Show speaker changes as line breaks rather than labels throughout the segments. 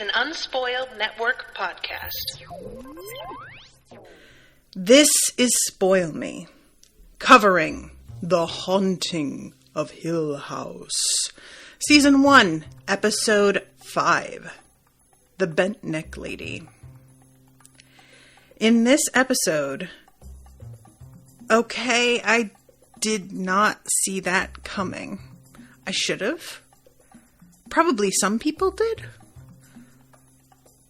an Unspoiled Network podcast.
This is Spoil Me, covering The Haunting of Hill House, Season 1, Episode 5, The Bent Neck Lady. In this episode, I did not see that coming. I should have. Probably some people did.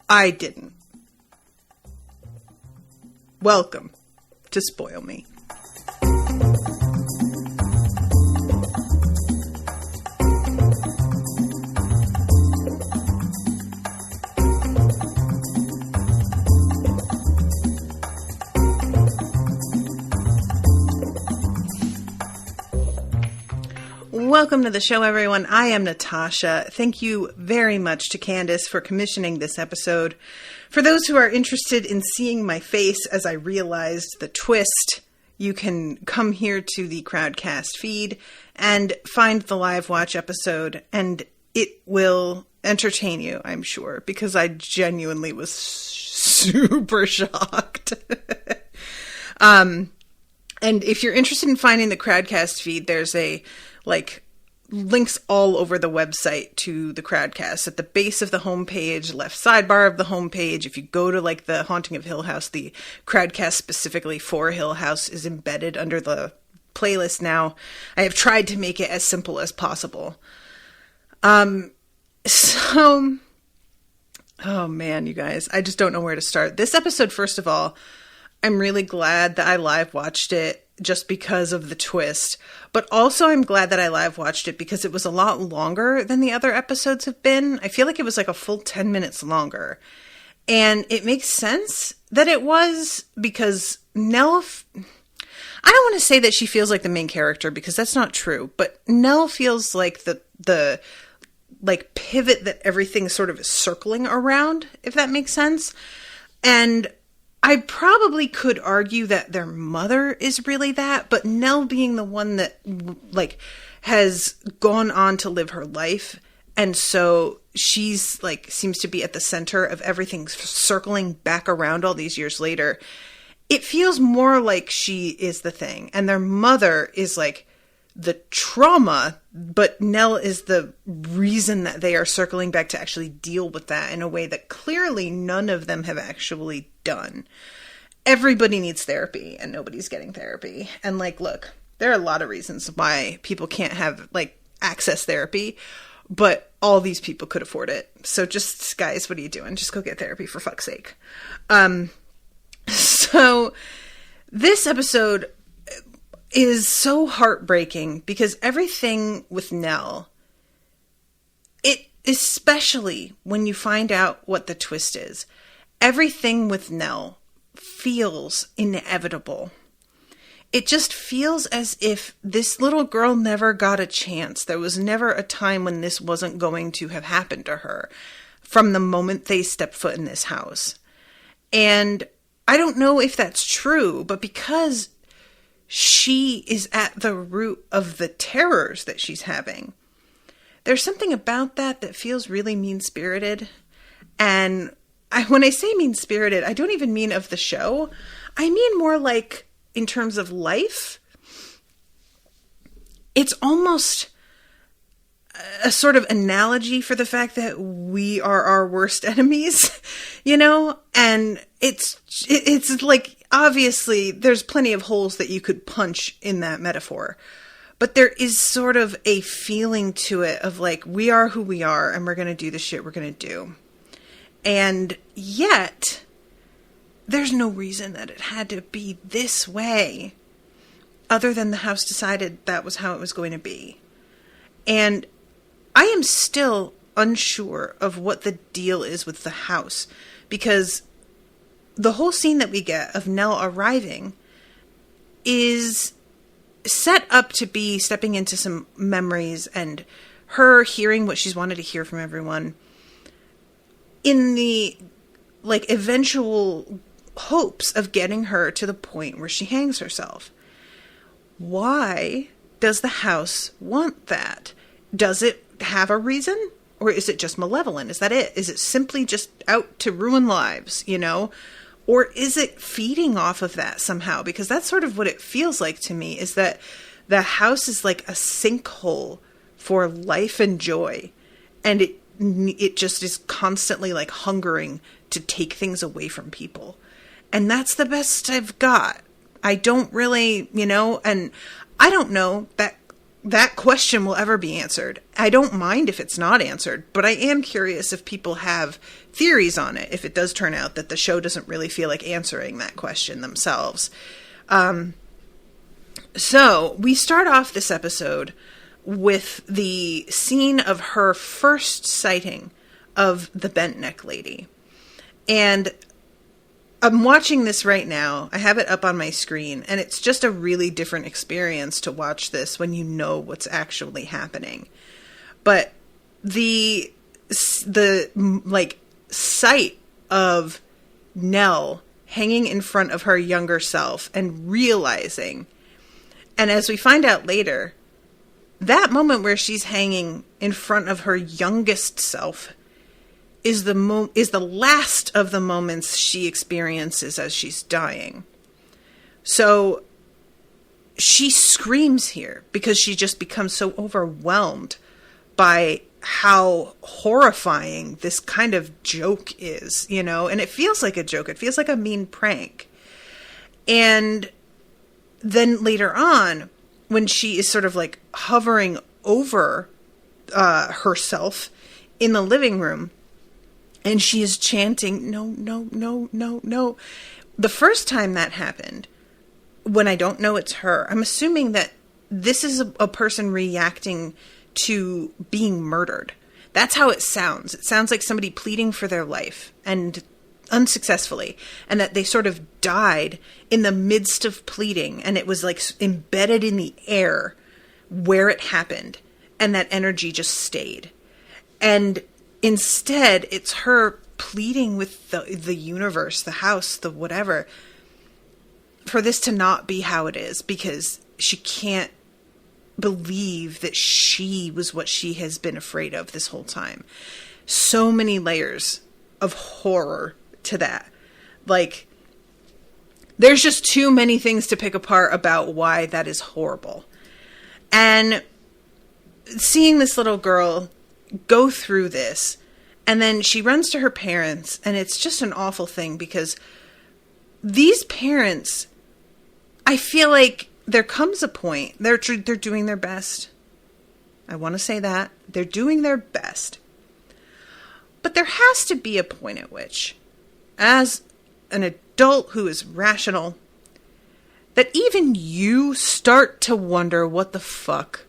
I didn't. Welcome to Spoil Me. Welcome to the show, everyone. I am Natasha. Thank you very much to Candace for commissioning this episode. For those who are interested in seeing my face as I realized the twist, you can come here to the Crowdcast feed and find the live watch episode, and it will entertain you, I'm sure, because I genuinely was super shocked. And if you're interested in finding the Crowdcast feed, there's links all over the website to the Crowdcast. At the base of the homepage, left sidebar of the homepage, if you go to the Haunting of Hill House, the Crowdcast specifically for Hill House is embedded under the playlist now. I have tried to make it as simple as possible. Oh man, you guys, I just don't know where to start. This episode, first of all, I'm really glad that I live watched it just because of the twist. But also I'm glad that I live watched it because it was a lot longer than the other episodes have been. I feel like it was like a full 10 minutes longer. And it makes sense that it was because Nell... I don't want to say that she feels like the main character because that's not true. But Nell feels like the pivot that everything sort of is circling around, if that makes sense. And I probably could argue that their mother is really that, but Nell being the one that, has gone on to live her life, and so she's, seems to be at the center of everything circling back around all these years later, it feels more like she is the thing, and their mother is, the trauma, but Nell is the reason that they are circling back to actually deal with that in a way that clearly none of them have actually done. Everybody needs therapy and nobody's getting therapy. And look, there are a lot of reasons why people can't have access therapy, but all these people could afford it. So just, guys, what are you doing? Just go get therapy for fuck's sake. So this episode is so heartbreaking because everything with Nell, especially when you find out what the twist is, everything with Nell feels inevitable. It just feels as if this little girl never got a chance. There was never a time when this wasn't going to have happened to her from the moment they stepped foot in this house. And I don't know if that's true, but because she is at the root of the terrors that she's having, there's something about that feels really mean-spirited. And when I say mean-spirited, I don't even mean of the show. I mean more in terms of life. It's almost a sort of analogy for the fact that we are our worst enemies, And it's obviously there's plenty of holes that you could punch in that metaphor. But there is sort of a feeling to it of we are who we are and we're going to do the shit we're going to do. And yet, there's no reason that it had to be this way other than the house decided that was how it was going to be. And I am still unsure of what the deal is with the house because the whole scene that we get of Nell arriving is set up to be stepping into some memories and her hearing what she's wanted to hear from everyone in the eventual hopes of getting her to the point where she hangs herself. Why does the house want that? Does it have a reason? Or is it just malevolent? Is that it? Is it simply just out to ruin lives, you know? Or is it feeding off of that somehow? Because that's sort of what it feels like to me, is that the house is like a sinkhole for life and joy. And it just is constantly like hungering to take things away from people. And that's the best I've got. I don't really, you know, and I don't know that question will ever be answered. I don't mind if it's not answered, but I am curious if people have theories on it, if it does turn out that the show doesn't really feel like answering that question themselves. So we start off this episode with the scene of her first sighting of the bent neck lady. And I'm watching this right now. I have it up on my screen, and it's just a really different experience to watch this when you know what's actually happening. But the like sight of Nell hanging in front of her younger self and realizing, and as we find out later, that moment where she's hanging in front of her youngest self is the last of the moments she experiences as she's dying. So she screams here because she just becomes so overwhelmed by how horrifying this kind of joke is, you know? And it feels like a joke. It feels like a mean prank. And then later on, when she is sort of like hovering over herself in the living room, and she is chanting, no, no, no, no, no. The first time that happened, when I don't know it's her, I'm assuming that this is a person reacting to being murdered. That's how it sounds. It sounds like somebody pleading for their life, and unsuccessfully, and that they sort of died in the midst of pleading, and it was like embedded in the air where it happened, and that energy just stayed. And instead, it's her pleading with the universe, the house, the whatever, for this to not be how it is, because she can't believe that she was what she has been afraid of this whole time. So many layers of horror to that. Like, there's just too many things to pick apart about why that is horrible. And seeing this little girl go through this, and then she runs to her parents, and it's just an awful thing, because these parents, I feel like there comes a point, they're doing their best. I want to say that. They're doing their best. But there has to be a point at which, as an adult who is rational, that even you start to wonder what the fuck,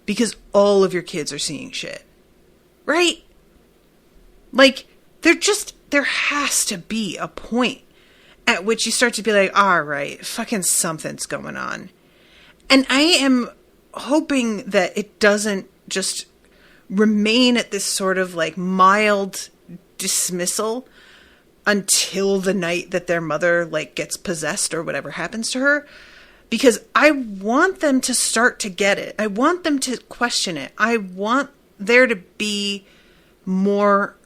because all of your kids are seeing shit. Right? Like, there has to be a point at which you start to be like, all right, fucking something's going on. And I am hoping that it doesn't just remain at this sort of like mild dismissal until the night that their mother like gets possessed or whatever happens to her. Because I want them to start to get it. I want them to question it. I want there to be more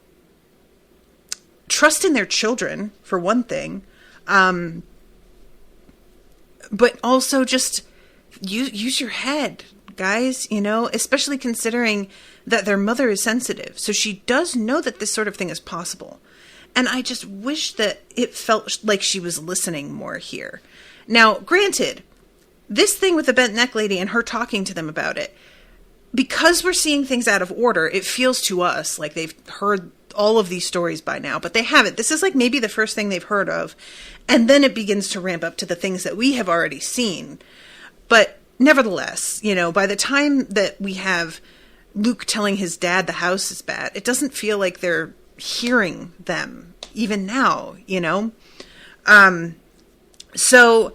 trust in their children, for one thing. But also just use your head, guys, you know, especially considering that their mother is sensitive. So she does know that this sort of thing is possible. And I just wish that it felt like she was listening more here. Now, granted, this thing with the bent neck lady and her talking to them about it, because we're seeing things out of order, it feels to us like they've heard all of these stories by now, but they haven't. This is like maybe the first thing they've heard of. And then it begins to ramp up to the things that we have already seen. But nevertheless, you know, by the time that we have Luke telling his dad the house is bad, it doesn't feel like they're hearing them even now, you know? So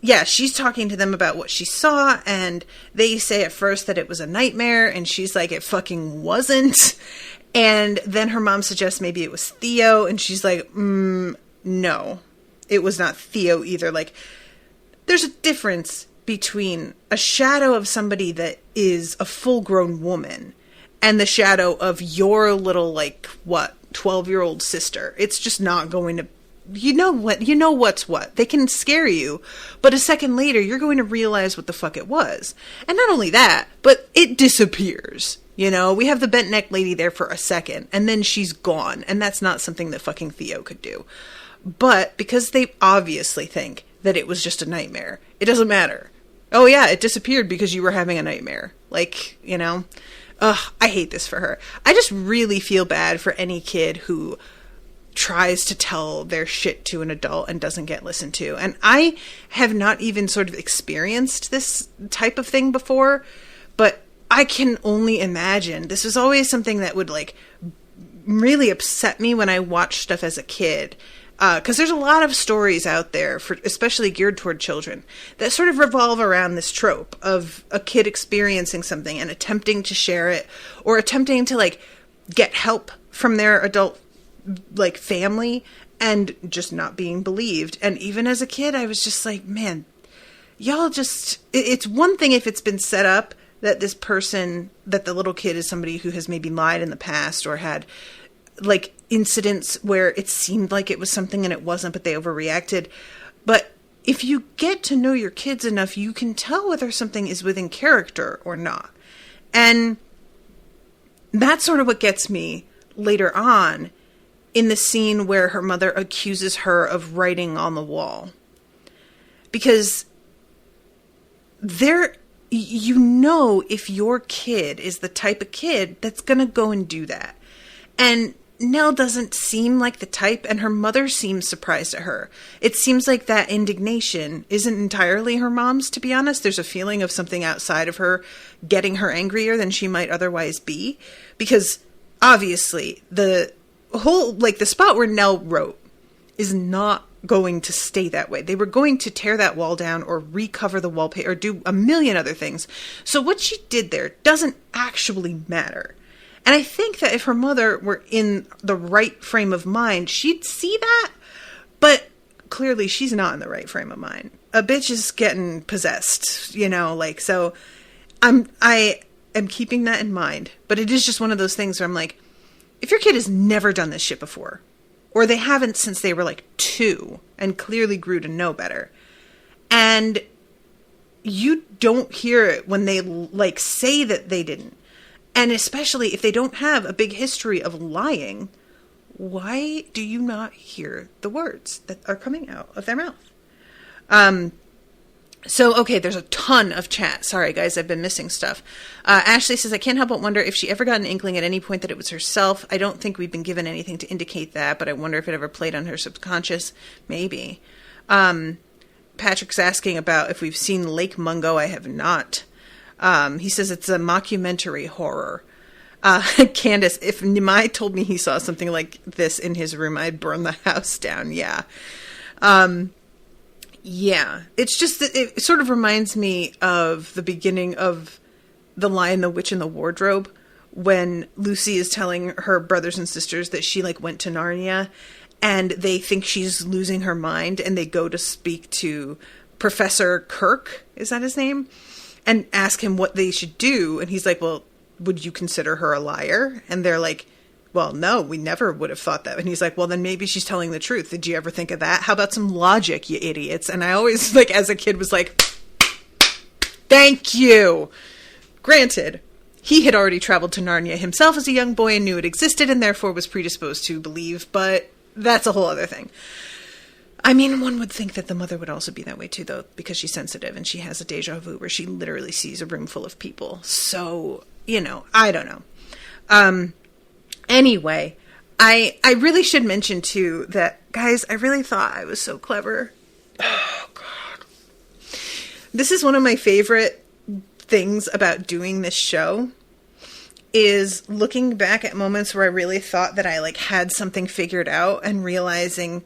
yeah, she's talking to them about what she saw, and they say at first that it was a nightmare, and she's like, it fucking wasn't. And then her mom suggests maybe it was Theo, and she's like, no, it was not Theo either. Like, there's a difference between a shadow of somebody that is a full-grown woman and the shadow of your little, like, 12-year-old sister. It's just not going to, you know what's what. They can scare you, but a second later, you're going to realize what the fuck it was. And not only that, but it disappears. You know, we have the bent neck lady there for a second, and then she's gone, and that's not something that fucking Theo could do. But because they obviously think that it was just a nightmare, it doesn't matter. Oh yeah, it disappeared because you were having a nightmare. Like, you know, I hate this for her. I just really feel bad for any kid who tries to tell their shit to an adult and doesn't get listened to. And I have not even sort of experienced this type of thing before, but I can only imagine. This was always something that would, like, really upset me when I watched stuff as a kid. Because there's a lot of stories out there, especially geared toward children, that sort of revolve around this trope of a kid experiencing something and attempting to share it, or attempting to, like, get help from their adult, like, family, and just not being believed. And even as a kid, I was just like, man, y'all just... It's one thing if it's been set up that this person, that the little kid is somebody who has maybe lied in the past or had, like, incidents where it seemed like it was something and it wasn't, but they overreacted. But if you get to know your kids enough, you can tell whether something is within character or not. And that's sort of what gets me later on in the scene where her mother accuses her of writing on the wall. Because you know, if your kid is the type of kid that's going to go and do that. And Nell doesn't seem like the type, and her mother seems surprised at her. It seems like that indignation isn't entirely her mom's, to be honest. There's a feeling of something outside of her getting her angrier than she might otherwise be. Because, obviously, the whole, like, the spot where Nell wrote is not going to stay that way. They were going to tear that wall down or recover the wallpaper or do a million other things. So what she did there doesn't actually matter. And I think that if her mother were in the right frame of mind, she'd see that. But clearly she's not in the right frame of mind. A bitch is getting possessed, you know, like, so I am keeping that in mind. But it is just one of those things where I'm like, if your kid has never done this shit before, or they haven't since they were like 2 and clearly grew to know better, and you don't hear it when they, like, say that they didn't, and especially if they don't have a big history of lying, why do you not hear the words that are coming out of their mouth? So, okay, there's a ton of chat. Sorry, guys, I've been missing stuff. Ashley says, I can't help but wonder if she ever got an inkling at any point that it was herself. I don't think we've been given anything to indicate that, but I wonder if it ever played on her subconscious. Maybe. Patrick's asking about if we've seen Lake Mungo. I have not. He says it's a mockumentary horror. Candace, if Nimai told me he saw something like this in his room, I'd burn the house down. Yeah. Yeah, it's just that it sort of reminds me of the beginning of The Lion, the Witch, and the Wardrobe, when Lucy is telling her brothers and sisters that she, like, went to Narnia, and they think she's losing her mind, and they go to speak to Professor Kirk, is that his name? And ask him what they should do, and he's like, well, would you consider her a liar? And they're like, well, no, we never would have thought that. And he's like, well, then maybe she's telling the truth. Did you ever think of that? How about some logic, you idiots? And I always, like, as a kid was like, thank you. Granted, he had already traveled to Narnia himself as a young boy and knew it existed and therefore was predisposed to believe, but that's a whole other thing. I mean, one would think that the mother would also be that way too, though, because she's sensitive and she has a deja vu where she literally sees a room full of people. So, you know, I don't know. Anyway, I really should mention, too, that, guys, I really thought I was so clever. Oh, God. This is one of my favorite things about doing this show, is looking back at moments where I really thought that I, like, had something figured out and realizing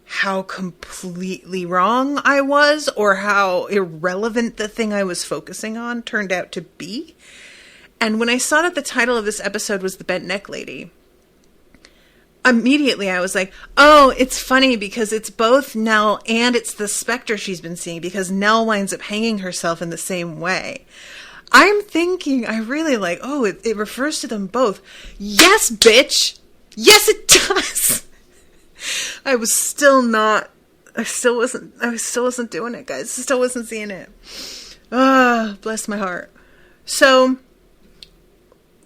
how completely wrong I was, or how irrelevant the thing I was focusing on turned out to be. And when I saw that the title of this episode was The Bent Neck Lady, immediately I was like, oh, it's funny because it's both Nell and it's the specter she's been seeing, because Nell winds up hanging herself in the same way. I'm thinking, I really like, oh, it refers to them both. Yes, bitch! Yes, it does! I still wasn't doing it, guys. I still wasn't seeing it. Ah, bless my heart. So,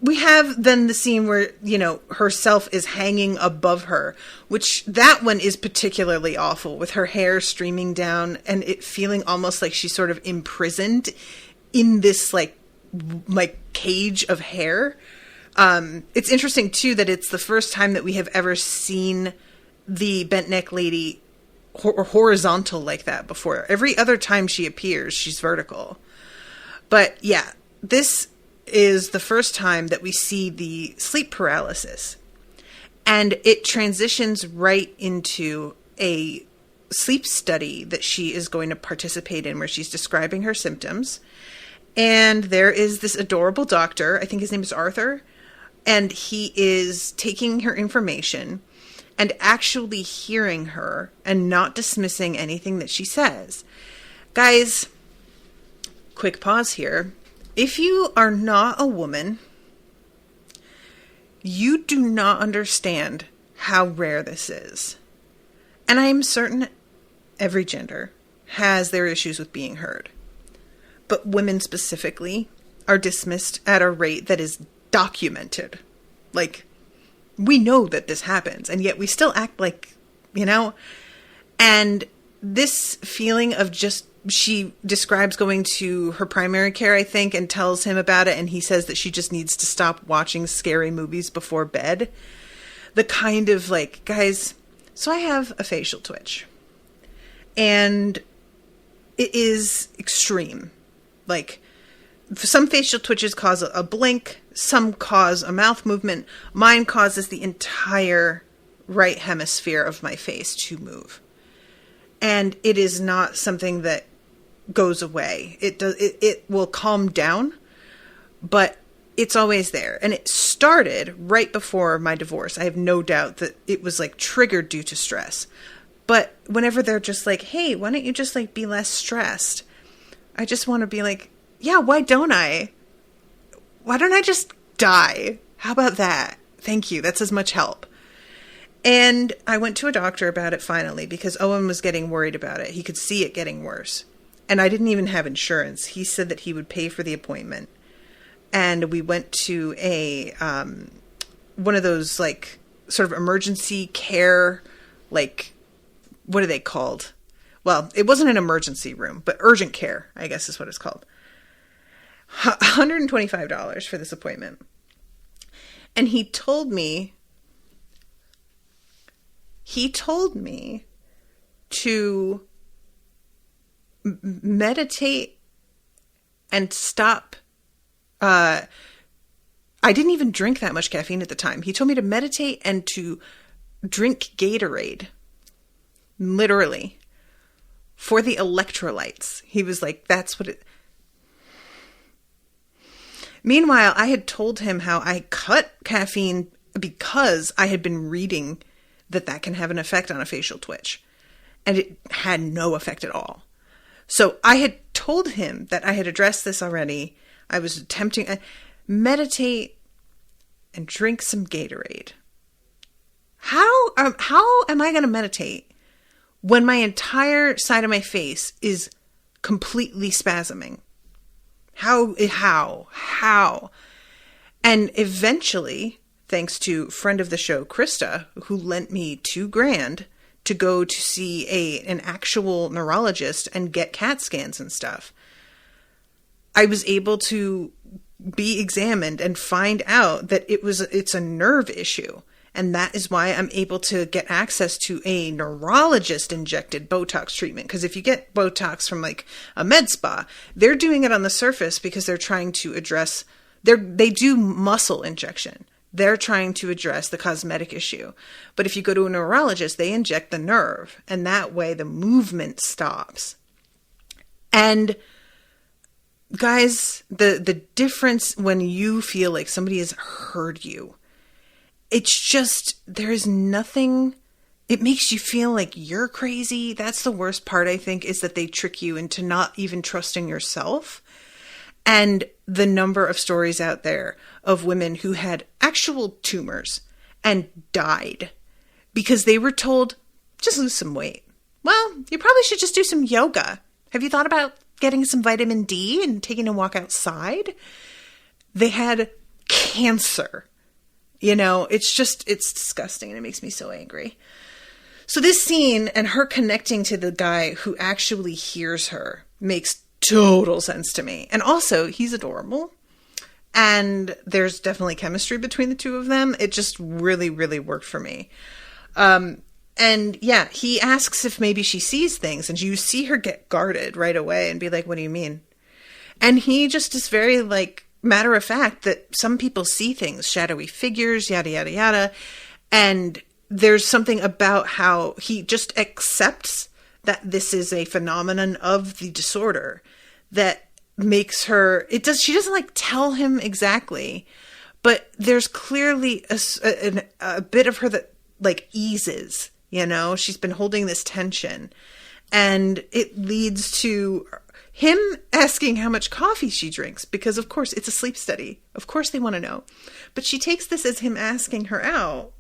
we have then the scene where, herself is hanging above her, which that one is particularly awful, with her hair streaming down and it feeling almost like she's sort of imprisoned in this like cage of hair. It's interesting too that it's the first time that we have ever seen the bent neck lady horizontal like that before. Every other time she appears, she's vertical. But yeah, this is the first time that we see the sleep paralysis. And it transitions right into a sleep study that she is going to participate in, where she's describing her symptoms. And there is this adorable doctor, I think his name is Arthur, and he is taking her information and actually hearing her and not dismissing anything that she says. Guys, quick pause here. If you are not a woman, you do not understand how rare this is. And I am certain every gender has their issues with being heard. But women specifically are dismissed at a rate that is documented. Like, we know that this happens, and yet we still act like, and this feeling of just, she describes going to her primary care, I think, and tells him about it, and he says that she just needs to stop watching scary movies before bed. The kind of like, guys, so I have a facial twitch, and it is extreme. Like, some facial twitches cause a blink, some cause a mouth movement. Mine causes the entire right hemisphere of my face to move. And it is not something that goes away. It will calm down, but it's always there. And it started right before my divorce. I have no doubt that it was like triggered due to stress. But whenever they're just like, hey, why don't you just like be less stressed? I just want to be like, yeah, why don't I? Why don't I just die? How about that? Thank you. That's as much help. And I went to a doctor about it finally because Owen was getting worried about it. He could see it getting worse. And I didn't even have insurance. He said that he would pay for the appointment. And we went to a one of those like sort of emergency care, like, what are they called? Well, it wasn't an emergency room, but urgent care, I guess is what it's called. $125 for this appointment. And he told me to meditate and stop. I didn't even drink that much caffeine at the time. He told me to meditate and to drink Gatorade. Literally. For the electrolytes. He was like, that's what it... Meanwhile, I had told him how I cut caffeine because I had been reading that can have an effect on a facial twitch. And it had no effect at all. So I had told him that I had addressed this already. I was attempting to meditate and drink some Gatorade. How am I going to meditate when my entire side of my face is completely spasming? How? And eventually, thanks to friend of the show, Krista, who lent me $2,000 to go to see an actual neurologist and get CAT scans and stuff, I was able to be examined and find out that it's a nerve issue. And that is why I'm able to get access to a neurologist injected Botox treatment. Because if you get Botox from like a med spa, they're doing it on the surface because they're trying to address, they do muscle injection. They're trying to address the cosmetic issue. But if you go to a neurologist, they inject the nerve. And that way the movement stops. And guys, the difference when you feel like somebody has heard you, it's just, there is nothing, it makes you feel like you're crazy. That's the worst part, I think, is that they trick you into not even trusting yourself. and the number of stories out there of women who had actual tumors and died because they were told, just lose some weight. Well, you probably should just do some yoga. Have you thought about getting some vitamin D and taking a walk outside? They had cancer. You know, it's disgusting and it makes me so angry. So this scene and her connecting to the guy who actually hears her makes total sense to me. And also, he's adorable. And there's definitely chemistry between the two of them. It just really, really worked for me. And yeah, he asks if maybe she sees things, and you see her get guarded right away and be like, what do you mean? And he just is very like matter of fact that some people see things, shadowy figures, yada, yada, yada. And there's something about how he just accepts that this is a phenomenon of the disorder that makes her, she doesn't like tell him exactly, but there's clearly a bit of her that like eases, you know, she's been holding this tension, and it leads to him asking how much coffee she drinks, because of course it's a sleep study. Of course they want to know, but she takes this as him asking her out,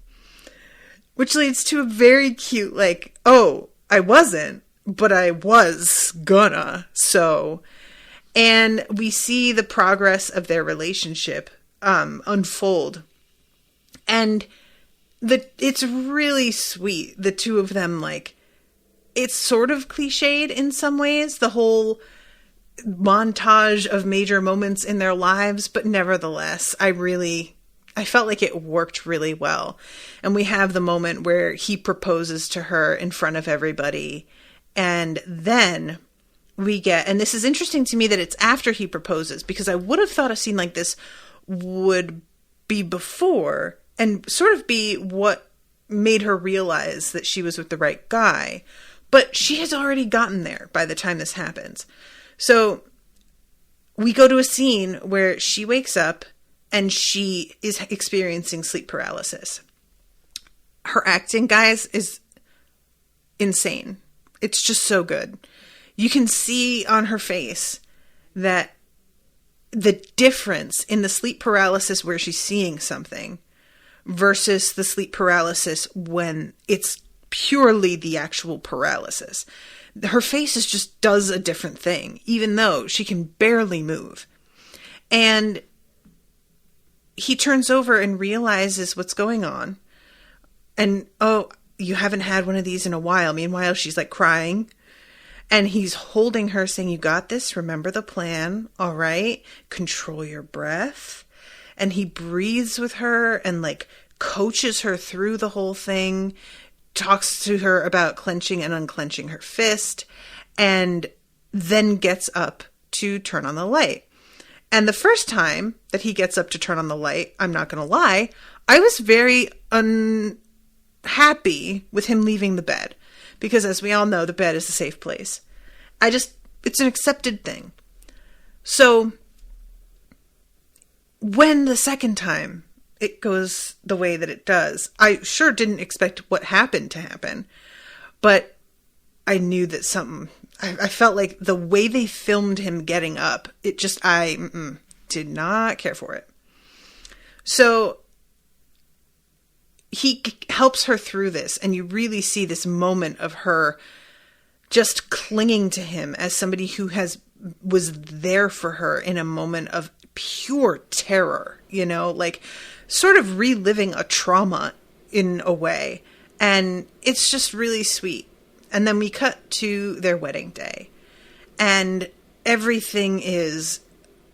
which leads to a very cute, like, oh, I wasn't, but I was gonna, so. And we see the progress of their relationship unfold. And it's really sweet. The two of them, like, it's sort of cliched in some ways, the whole montage of major moments in their lives, but nevertheless, I felt like it worked really well. And we have the moment where he proposes to her in front of everybody. And then we get, and this is interesting to me that it's after he proposes, because I would have thought a scene like this would be before and sort of be what made her realize that she was with the right guy. But she has already gotten there by the time this happens. So we go to a scene where she wakes up and she is experiencing sleep paralysis. Her acting, guys, is insane. It's just so good. You can see on her face that the difference in the sleep paralysis where she's seeing something versus the sleep paralysis when it's purely the actual paralysis. Her face just does a different thing, even though she can barely move. And he turns over and realizes what's going on. And, oh, you haven't had one of these in a while. Meanwhile, she's like crying. And he's holding her saying, you got this. Remember the plan. All right. Control your breath. And he breathes with her and like coaches her through the whole thing, talks to her about clenching and unclenching her fist, and then gets up to turn on the light. And the first time that he gets up to turn on the light, I'm not going to lie, I was very unhappy with him leaving the bed. Because as we all know, the bed is a safe place. It's an accepted thing. So when the second time it goes the way that it does, I sure didn't expect what happened to happen. But I knew that I felt like the way they filmed him getting up, I did not care for it. So he helps her through this, and you really see this moment of her just clinging to him as somebody who was there for her in a moment of pure terror, you know, like sort of reliving a trauma in a way. And it's just really sweet. And then we cut to their wedding day, and everything is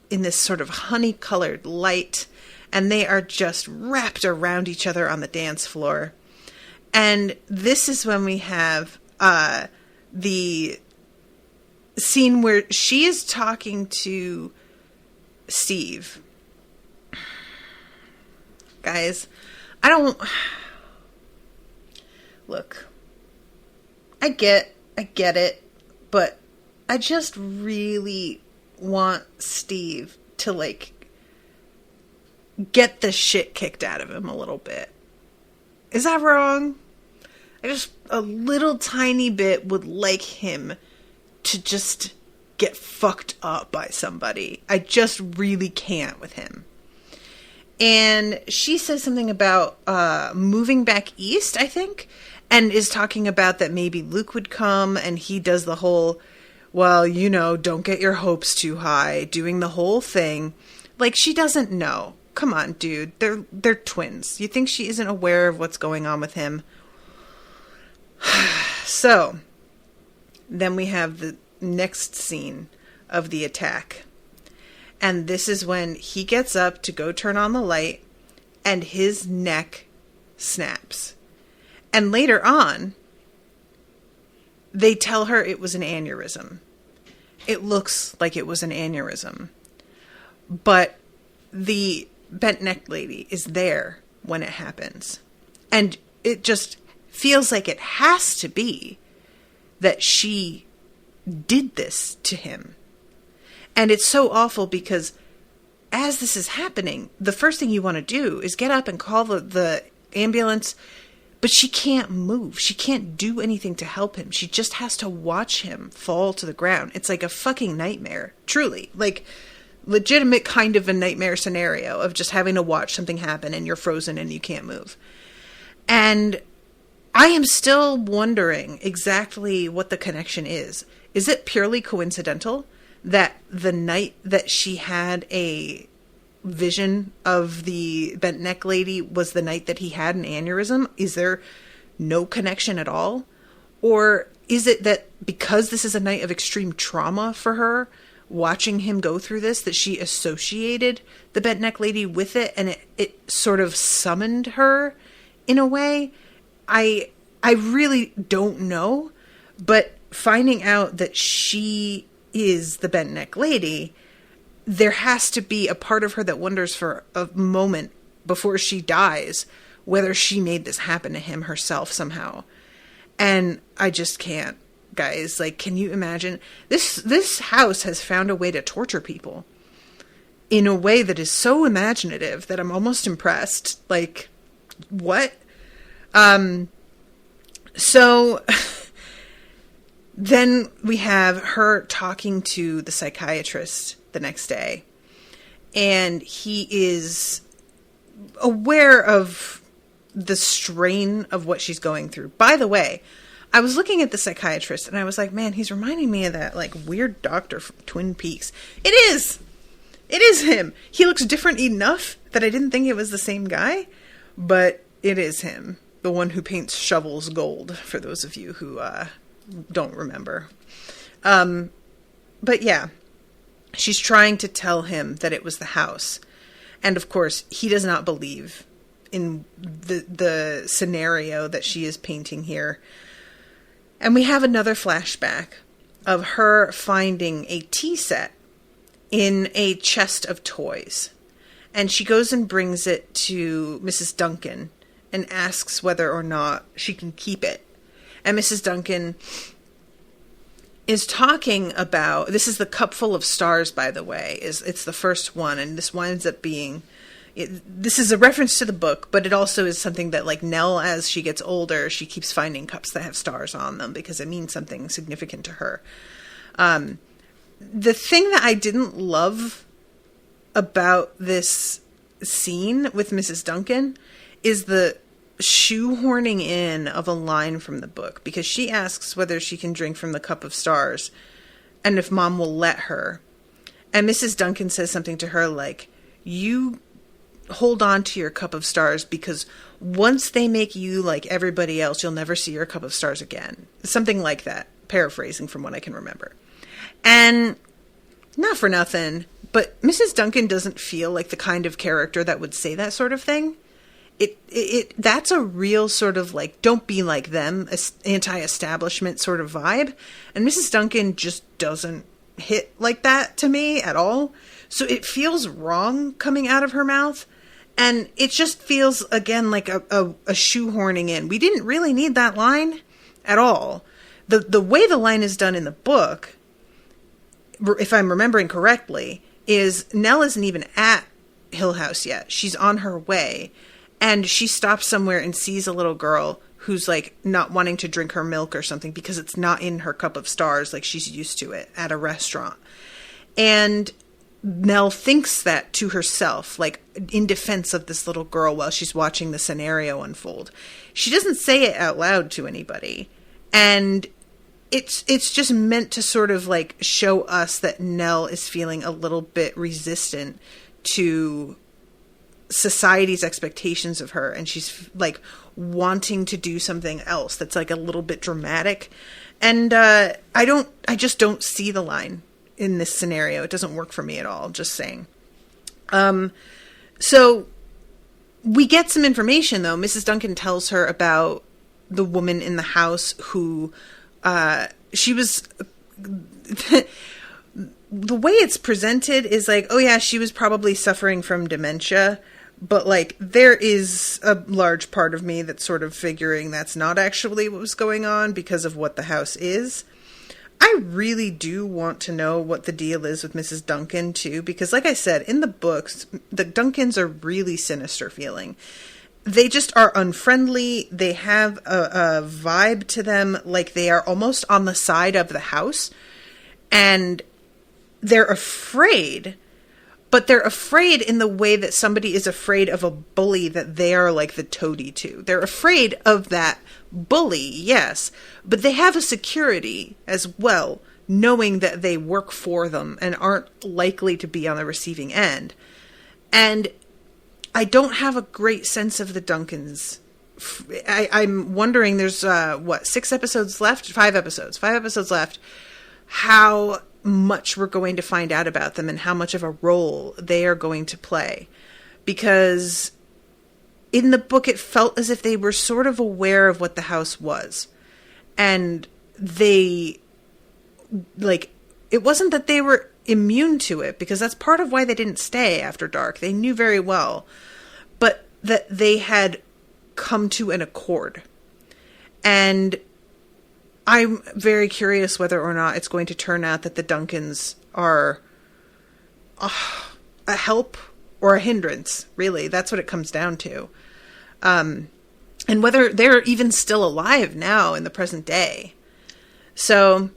in this sort of honey-colored light, and they are just wrapped around each other on the dance floor. And this is when we have the scene where she is talking to Steve. Guys, look, I get it, but I just really want Steve to like get the shit kicked out of him a little bit. Is that wrong? I just a little tiny bit would like him to just get fucked up by somebody. I just really can't with him. And she says something about moving back east, I think, and is talking about that maybe Luke would come, and he does the whole, well, you know, don't get your hopes too high, doing the whole thing. Like, she doesn't know. Come on, dude. They're twins. You think she isn't aware of what's going on with him? So, then we have the next scene of the attack. And this is when he gets up to go turn on the light, and his neck snaps. And later on, they tell her it was an aneurysm. It looks like it was an aneurysm. But the bent neck lady is there when it happens. And it just feels like it has to be that she did this to him. And it's so awful because as this is happening, the first thing you want to do is get up and call the ambulance, but she can't move. She can't do anything to help him. She just has to watch him fall to the ground. It's like a fucking nightmare. Truly. Like, legitimate kind of a nightmare scenario of just having to watch something happen and you're frozen and you can't move. And I am still wondering exactly what the connection is. Is it purely coincidental that the night that she had a vision of the bent neck lady was the night that he had an aneurysm? Is there no connection at all? Or is it that because this is a night of extreme trauma for her, watching him go through this, that she associated the bent neck lady with it and it sort of summoned her in a way? I really don't know, but finding out that she is the bent neck lady, there has to be a part of her that wonders for a moment before she dies whether she made this happen to him herself somehow. And I just can't, guys. Like, can you imagine? This house has found a way to torture people in a way that is so imaginative that I'm almost impressed. Like, what? So then we have her talking to the psychiatrist the next day, and he is aware of the strain of what she's going through. By the way, I was looking at the psychiatrist and I was like, man, he's reminding me of that like weird doctor from Twin Peaks. It is him. He looks different enough that I didn't think it was the same guy, but it is him. The one who paints shovels gold, for those of you who don't remember. But yeah, she's trying to tell him that it was the house. And of course, he does not believe in the scenario that she is painting here. And we have another flashback of her finding a tea set in a chest of toys. And she goes and brings it to Mrs. Duncan and asks whether or not she can keep it. And Mrs. Duncan is talking about, this is the cup full of stars, by the way, it's the first one, and this winds up being, this is a reference to the book, but it also is something that, like, Nell, as she gets older, she keeps finding cups that have stars on them because it means something significant to her. The thing that I didn't love about this scene with Mrs. Duncan is the shoehorning in of a line from the book, because she asks whether she can drink from the cup of stars and if Mom will let her. And Mrs. Duncan says something to her like, you hold on to your cup of stars because once they make you like everybody else, you'll never see your cup of stars again. Something like that, paraphrasing from what I can remember. And not for nothing, but Mrs. Duncan doesn't feel like the kind of character that would say that sort of thing. That's a real sort of like, don't be like them, anti-establishment sort of vibe. And Mrs. Duncan just doesn't hit like that to me at all. So it feels wrong coming out of her mouth. And it just feels, again, like a shoehorning in. We didn't really need that line at all. The way the line is done in the book, if I'm remembering correctly, is Nell isn't even at Hill House yet. She's on her way. And she stops somewhere and sees a little girl who's like not wanting to drink her milk or something because it's not in her cup of stars like she's used to it at a restaurant. And Nell thinks that to herself, like in defense of this little girl while she's watching the scenario unfold. She doesn't say it out loud to anybody. And it's just meant to sort of like show us that Nell is feeling a little bit resistant to society's expectations of her, and she's like wanting to do something else that's like a little bit dramatic. And I just don't see the line in this scenario. It doesn't work for me at all, just saying. So we get some information though. Mrs. Duncan tells her about the woman in the house who she was the way it's presented is like, oh yeah, she was probably suffering from dementia. But, like, there is a large part of me that's sort of figuring that's not actually what was going on because of what the house is. I really do want to know what the deal is with Mrs. Duncan, too, because, like I said, in the books, the Duncans are really sinister feeling. They just are unfriendly. They have a vibe to them like they are almost on the side of the house. And they're afraid. But they're afraid in the way that somebody is afraid of a bully that they are like the toady to. They're afraid of that bully, yes. But they have a security as well, knowing that they work for them and aren't likely to be on the receiving end. And I don't have a great sense of the Duncans. I'm wondering, there's, 6 episodes left? 5 episodes. 5 episodes left. How much we're going to find out about them and how much of a role they are going to play. Because in the book, it felt as if they were sort of aware of what the house was. And they, like, it wasn't that they were immune to it, because that's part of why they didn't stay after dark. They knew very well. But that they had come to an accord. And I'm very curious whether or not it's going to turn out that the Duncans are a help or a hindrance, really. That's what it comes down to. And whether they're even still alive now in the present day. So,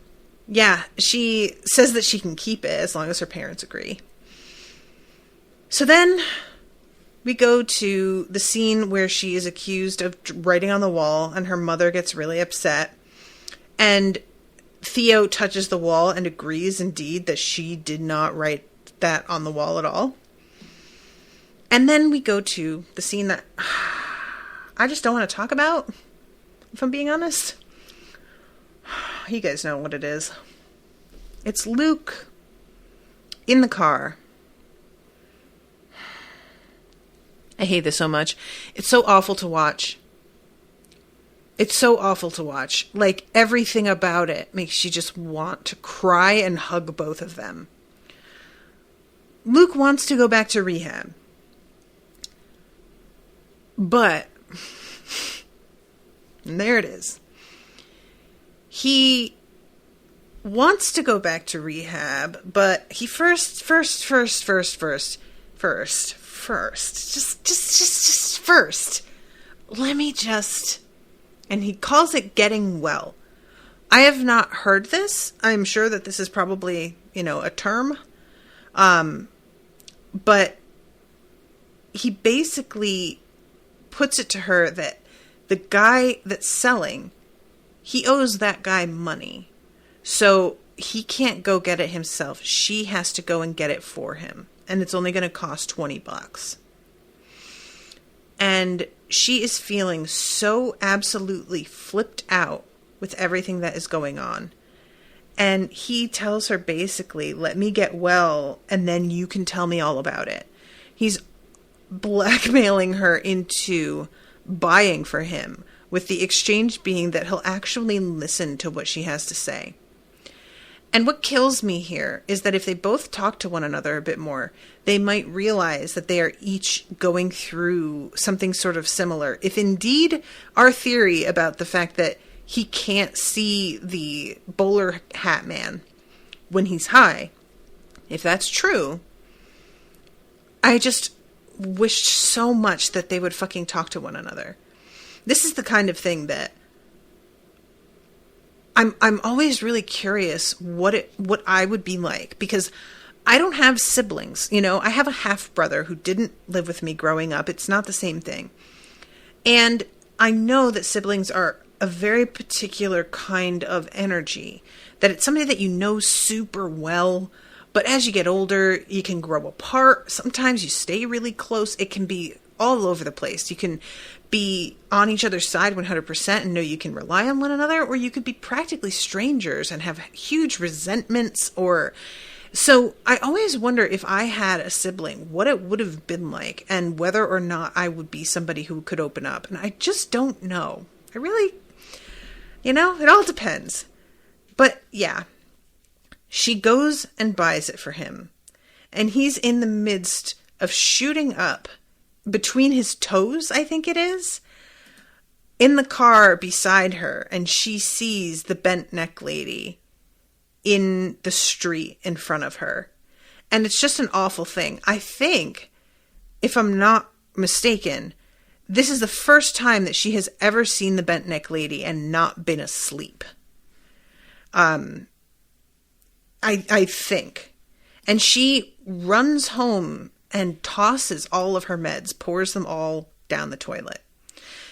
yeah, she says that she can keep it as long as her parents agree. So then we go to the scene where she is accused of writing on the wall and her mother gets really upset. And Theo touches the wall and agrees indeed that she did not write that on the wall at all. And then we go to the scene that I just don't want to talk about, if I'm being honest. You guys know what it is. It's Luke in the car. I hate this so much. It's so awful to watch. It's so awful to watch. Like, everything about it makes you just want to cry and hug both of them. Luke wants to go back to rehab. But, and there it is. He wants to go back to rehab, but he first, let me just... And he calls it getting well. I have not heard this. I'm sure that this is probably, a term. But he basically puts it to her that the guy that's selling, he owes that guy money. So he can't go get it himself. She has to go and get it for him. And it's only going to cost $20. And she is feeling so absolutely flipped out with everything that is going on. And he tells her basically, let me get well, and then you can tell me all about it. He's blackmailing her into buying for him, with the exchange being that he'll actually listen to what she has to say. And what kills me here is that if they both talk to one another a bit more, they might realize that they are each going through something sort of similar. If indeed our theory about the fact that he can't see the bowler hat man when he's high, if that's true, I just wished so much that they would fucking talk to one another. this is the kind of thing that I'm always really curious what I would be like, because I don't have siblings. You know, I have a half brother who didn't live with me growing up. It's not the same thing. And I know that siblings are a very particular kind of energy, that it's somebody that you know super well, but as you get older, you can grow apart. Sometimes you stay really close. It can be all over the place. You can be on each other's side 100% and know you can rely on one another, or you could be practically strangers and have huge resentments. Or so I always wonder, if I had a sibling, what it would have been like, and whether or not I would be somebody who could open up. And I just don't know. I really, it all depends. But yeah, she goes and buys it for him, and he's in the midst of shooting up between his toes, I think it is, in the car beside her, and she sees the bent neck lady in the street in front of her. And it's just an awful thing. I think, if I'm not mistaken, this is the first time that she has ever seen the bent neck lady and not been asleep. I think. And she runs home and tosses all of her meds, pours them all down the toilet.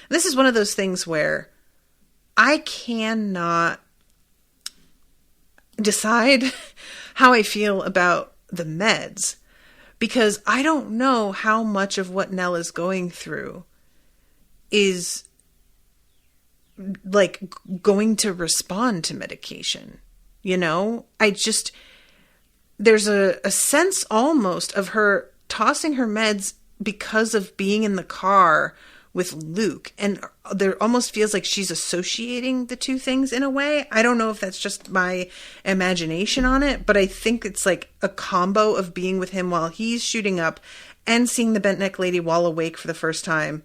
This is one of those things where I cannot decide how I feel about the meds, because I don't know how much of what Nell is going through is like going to respond to medication. There's a sense almost of her tossing her meds because of being in the car with Luke. And there almost feels like she's associating the two things in a way. I don't know if that's just my imagination on it, but I think it's like a combo of being with him while he's shooting up and seeing the bent neck lady while awake for the first time.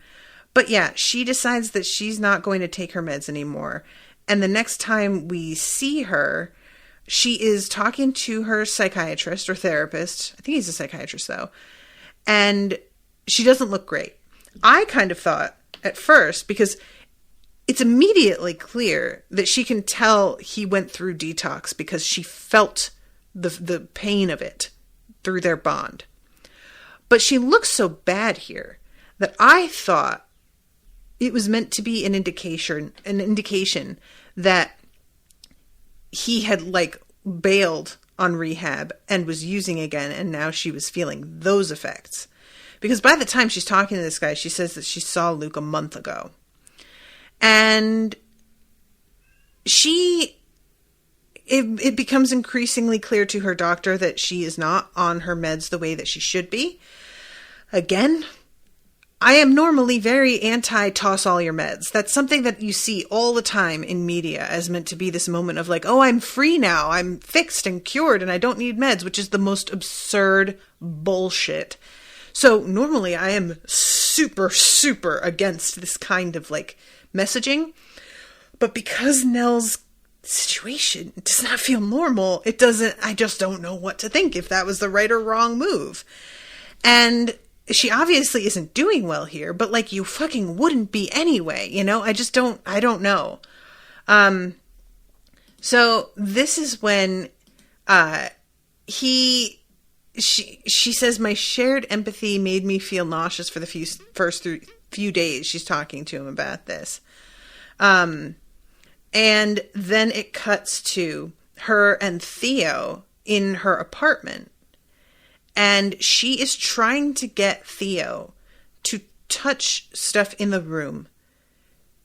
But yeah, she decides that she's not going to take her meds anymore. And the next time we see her, she is talking to her psychiatrist or therapist. I think he's a psychiatrist though. And she doesn't look great. I kind of thought at first, because it's immediately clear that she can tell he went through detox because she felt the pain of it through their bond. But she looks so bad here that I thought it was meant to be an indication that he had like bailed on rehab and was using again, and now she was feeling those effects. Because by the time she's talking to this guy, she says that she saw Luke a month ago. And it becomes increasingly clear to her doctor that she is not on her meds the way that she should be. Again, I am normally very anti-toss all your meds. That's something that you see all the time in media as meant to be this moment of like, oh, I'm free now. I'm fixed and cured and I don't need meds, which is the most absurd bullshit. So normally I am super, super against this kind of like messaging. But because Nell's situation does not feel normal, I just don't know what to think, if that was the right or wrong move. And she obviously isn't doing well here, but like you fucking wouldn't be anyway, I don't know. So this is when she says, my shared empathy made me feel nauseous for the first few days. She's talking to him about this. And then it cuts to her and Theo in her apartment. And she is trying to get Theo to touch stuff in the room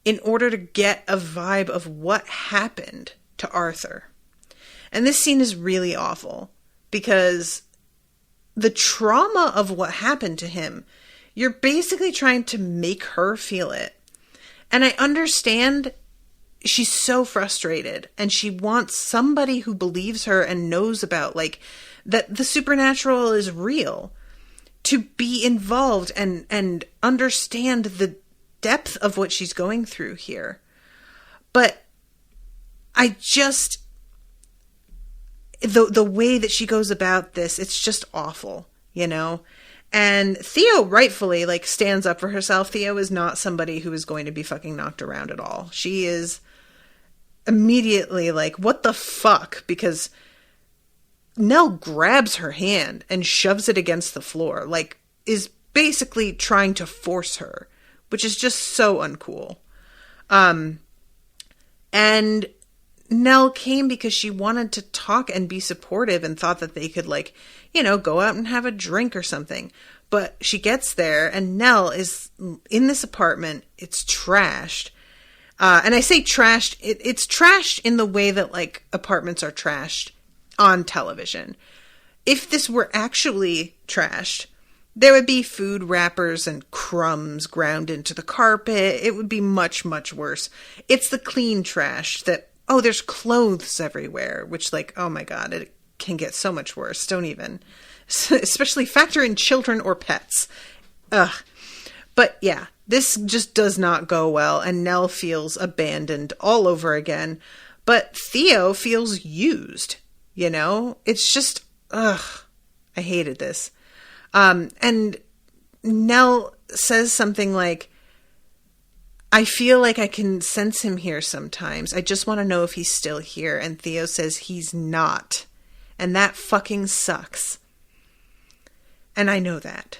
in order to get a vibe of what happened to Arthur. And this scene is really awful because the trauma of what happened to him, you're basically trying to make her feel it. And I understand she's so frustrated and she wants somebody who believes her and knows about like that the supernatural is real to be involved and understand the depth of what she's going through here. But I just, the way that she goes about this, it's just awful, And Theo rightfully, like, stands up for herself. Theo is not somebody who is going to be fucking knocked around at all. She is immediately like, what the fuck? Because Nell grabs her hand and shoves it against the floor, like, is basically trying to force her, which is just so uncool. And Nell came because she wanted to talk and be supportive and thought that they could, like, you know, go out and have a drink or something. But she gets there and Nell is in this apartment. It's trashed. And I say trashed, it's trashed in the way that, like, apartments are trashed on television. If this were actually trashed, there would be food wrappers and crumbs ground into the carpet. It would be much, much worse. It's the clean trash that, oh, there's clothes everywhere, which, like, oh my God, it can get so much worse. Don't even, especially factor in children or pets. Ugh. But yeah, this just does not go well, and Nell feels abandoned all over again. But Theo feels used, you know? It's just, ugh, I hated this. And Nell says something like, I feel like I can sense him here sometimes. I just want to know if he's still here. And Theo says he's not. And that fucking sucks. And I know that.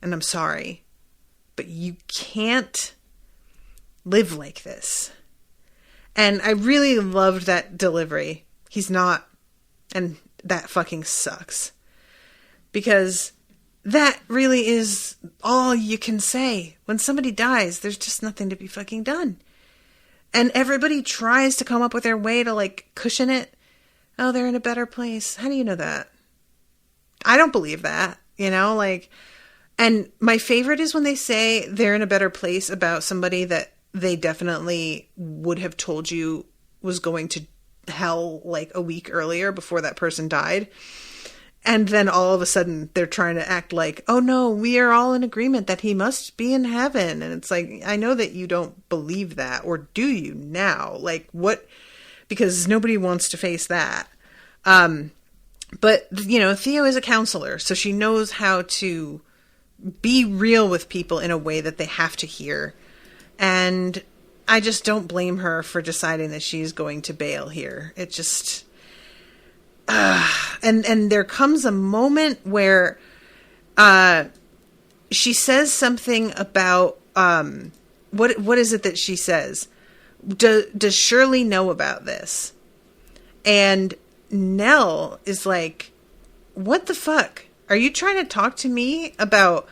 And I'm sorry. But you can't live like this. And I really loved that delivery. He's not. And that fucking sucks. Because that really is all you can say. When somebody dies, there's just nothing to be fucking done. And everybody tries to come up with their way to, like, cushion it. Oh, they're in a better place. How do you know that? I don't believe that, you know, like, and my favorite is when they say they're in a better place about somebody that they definitely would have told you was going to hell like a week earlier before that person died. And then all of a sudden they're trying to act like, oh no, we are all in agreement that he must be in heaven. And it's like, I know that you don't believe that, or do you now? Like, what? Because nobody wants to face that. But, you know, Theo is a counselor, so she knows how to be real with people in a way that they have to hear. And I just don't blame her for deciding that she's going to bail here. It just, and there comes a moment where, she says something about, what is it that she says? Does Shirley know about this? And Nell is like, what the fuck? Are you trying to talk to me about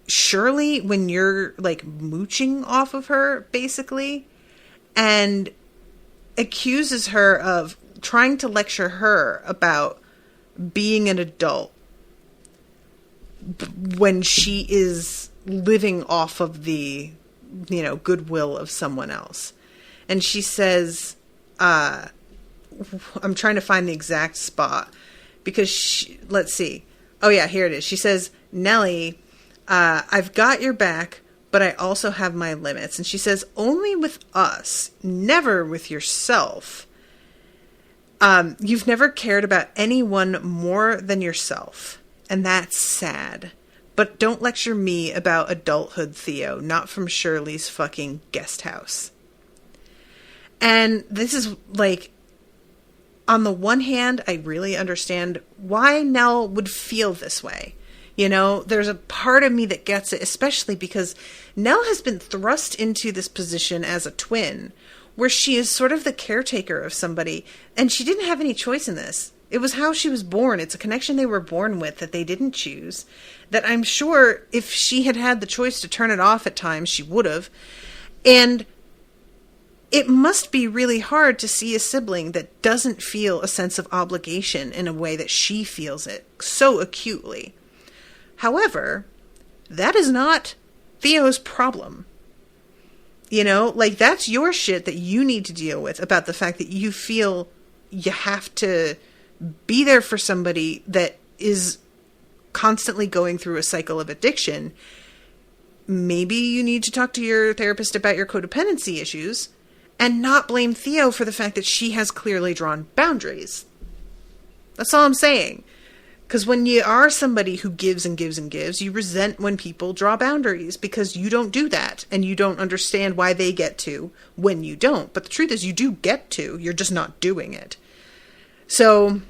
Shirley when you're, like, mooching off of her, basically? And accuses her of trying to lecture her about being an adult when she is living off of the, you know, goodwill of someone else. And she says, I'm trying to find the exact spot because let's see. Oh yeah, here it is. She says, Nellie, I've got your back, but I also have my limits. And she says, only with us, never with yourself. You've never cared about anyone more than yourself. And that's sad. But don't lecture me about adulthood, Theo, not from Shirley's fucking guest house. And this is like, on the one hand, I really understand why Nell would feel this way. You know, there's a part of me that gets it, especially because Nell has been thrust into this position as a twin, where she is sort of the caretaker of somebody, and she didn't have any choice in this. It was how she was born. It's a connection they were born with that they didn't choose, that I'm sure if she had had the choice to turn it off at times, she would have. And it must be really hard to see a sibling that doesn't feel a sense of obligation in a way that she feels it so acutely. However, that is not Theo's problem. You know, like, that's your shit that you need to deal with about the fact that you feel you have to be there for somebody that is constantly going through a cycle of addiction. Maybe you need to talk to your therapist about your codependency issues and not blame Theo for the fact that she has clearly drawn boundaries. That's all I'm saying. Because when you are somebody who gives and gives and gives, you resent when people draw boundaries because you don't do that. And you don't understand why they get to when you don't. But the truth is you do get to. You're just not doing it. So,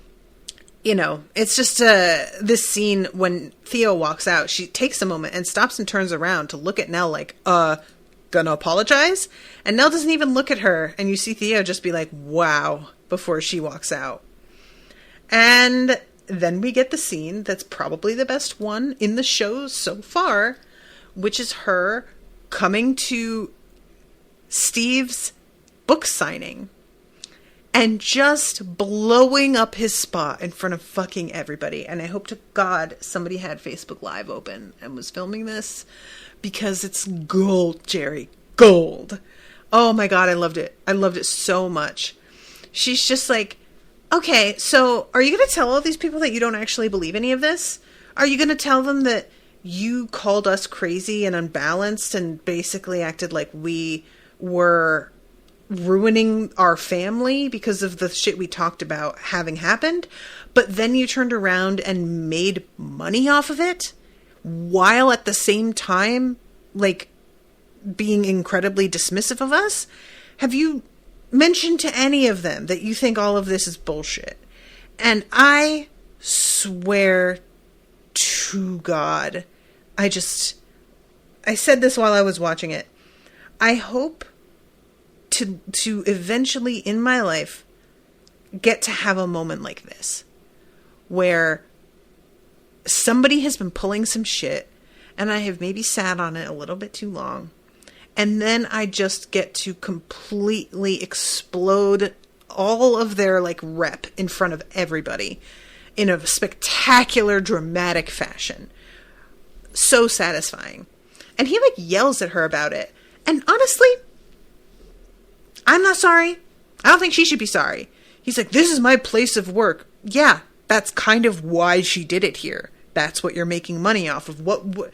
you know, it's just this scene when Theo walks out, she takes a moment and stops and turns around to look at Nell like, gonna apologize? And Nell doesn't even look at her. And you see Theo just be like, wow, before she walks out. And then we get the scene that's probably the best one in the show so far, which is her coming to Steve's book signing and just blowing up his spot in front of fucking everybody. And I hope to God somebody had Facebook Live open and was filming this, because it's gold, Jerry. Gold. Oh my God, I loved it. I loved it so much. She's just like, okay, so are you going to tell all these people that you don't actually believe any of this? Are you going to tell them that you called us crazy and unbalanced and basically acted like we were ruining our family because of the shit we talked about having happened, but then you turned around and made money off of it while at the same time, like, being incredibly dismissive of us? Have you mentioned to any of them that you think all of this is bullshit? And I swear to God, I said this while I was watching it. I hope to eventually in my life get to have a moment like this where somebody has been pulling some shit and I have maybe sat on it a little bit too long. And then I just get to completely explode all of their, like, rep in front of everybody in a spectacular, dramatic fashion. So satisfying. And he, like, yells at her about it. And honestly, I'm not sorry. I don't think she should be sorry. He's like, this is my place of work. Yeah, that's kind of why she did it here. That's what you're making money off of. What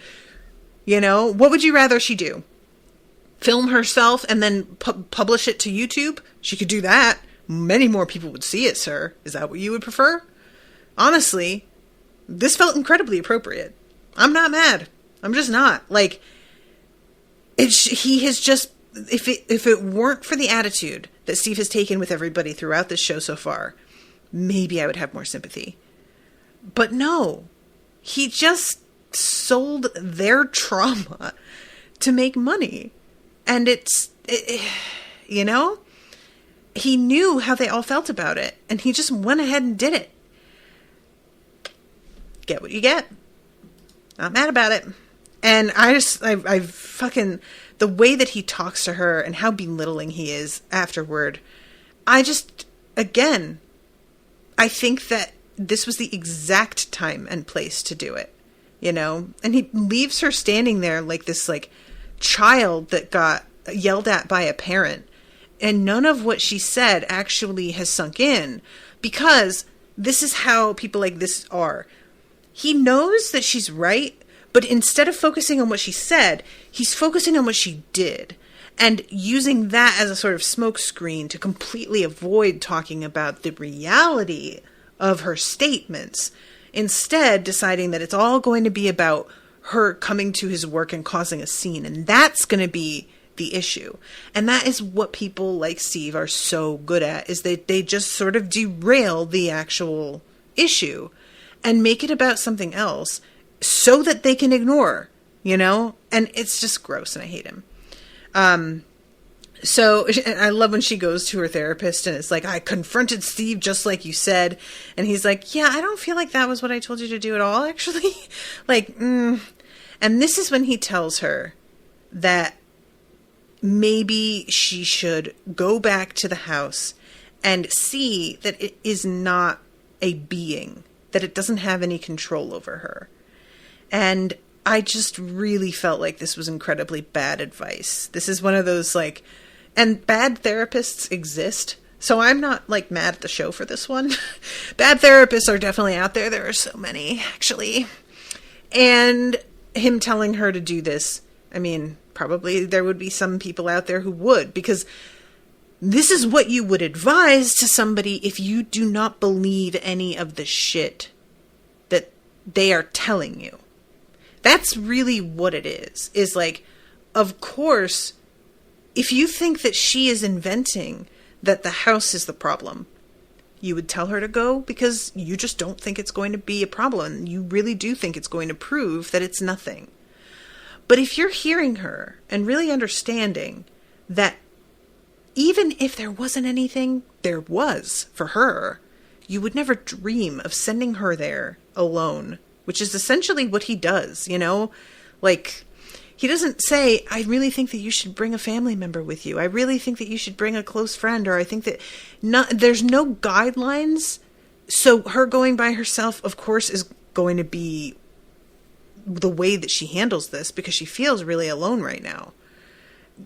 you know, what would you rather she do? Film herself and then publish it to YouTube? She could do that. Many more people would see it, sir. Is that what you would prefer? Honestly, this felt incredibly appropriate. I'm not mad. I'm just not. Like, he has just, if it weren't for the attitude that Steve has taken with everybody throughout this show so far, maybe I would have more sympathy. But no, he just sold their trauma to make money. And you know, he knew how they all felt about it. And he just went ahead and did it. Get what you get. Not mad about it. And I fucking, the way that he talks to her and how belittling he is afterward. Again, I think that this was the exact time and place to do it. You know? And he leaves her standing there like this, like, child that got yelled at by a parent, and none of what she said actually has sunk in, because this is how people like this are. He knows that she's right, but instead of focusing on what she said, he's focusing on what she did and using that as a sort of smokescreen to completely avoid talking about the reality of her statements, instead deciding that it's all going to be about her coming to his work and causing a scene. And that's going to be the issue. And that is what people like Steve are so good at, is they just sort of derail the actual issue and make it about something else so that they can ignore, you know? And it's just gross and I hate him. So I love when she goes to her therapist and it's like, I confronted Steve just like you said. And he's like, yeah, I don't feel like that was what I told you to do at all, actually. Like, And this is when he tells her that maybe she should go back to the house and see that it is not a being, that it doesn't have any control over her. And I just really felt like this was incredibly bad advice. This is one of those, like, and bad therapists exist. So I'm not, like, mad at the show for this one. Bad therapists are definitely out there. There are so many, actually. And him telling her to do this, I mean, probably there would be some people out there who would, because this is what you would advise to somebody if you do not believe any of the shit that they are telling you. That's really what it is like, of course, if you think that she is inventing that the house is the problem, you would tell her to go because you just don't think it's going to be a problem. You really do think it's going to prove that it's nothing. But if you're hearing her and really understanding that even if there wasn't anything, there was for her, you would never dream of sending her there alone, which is essentially what he does, you know? Like, he doesn't say, I really think that you should bring a family member with you. I really think that you should bring a close friend, or I think that there's no guidelines. So her going by herself, of course, is going to be the way that she handles this because she feels really alone right now.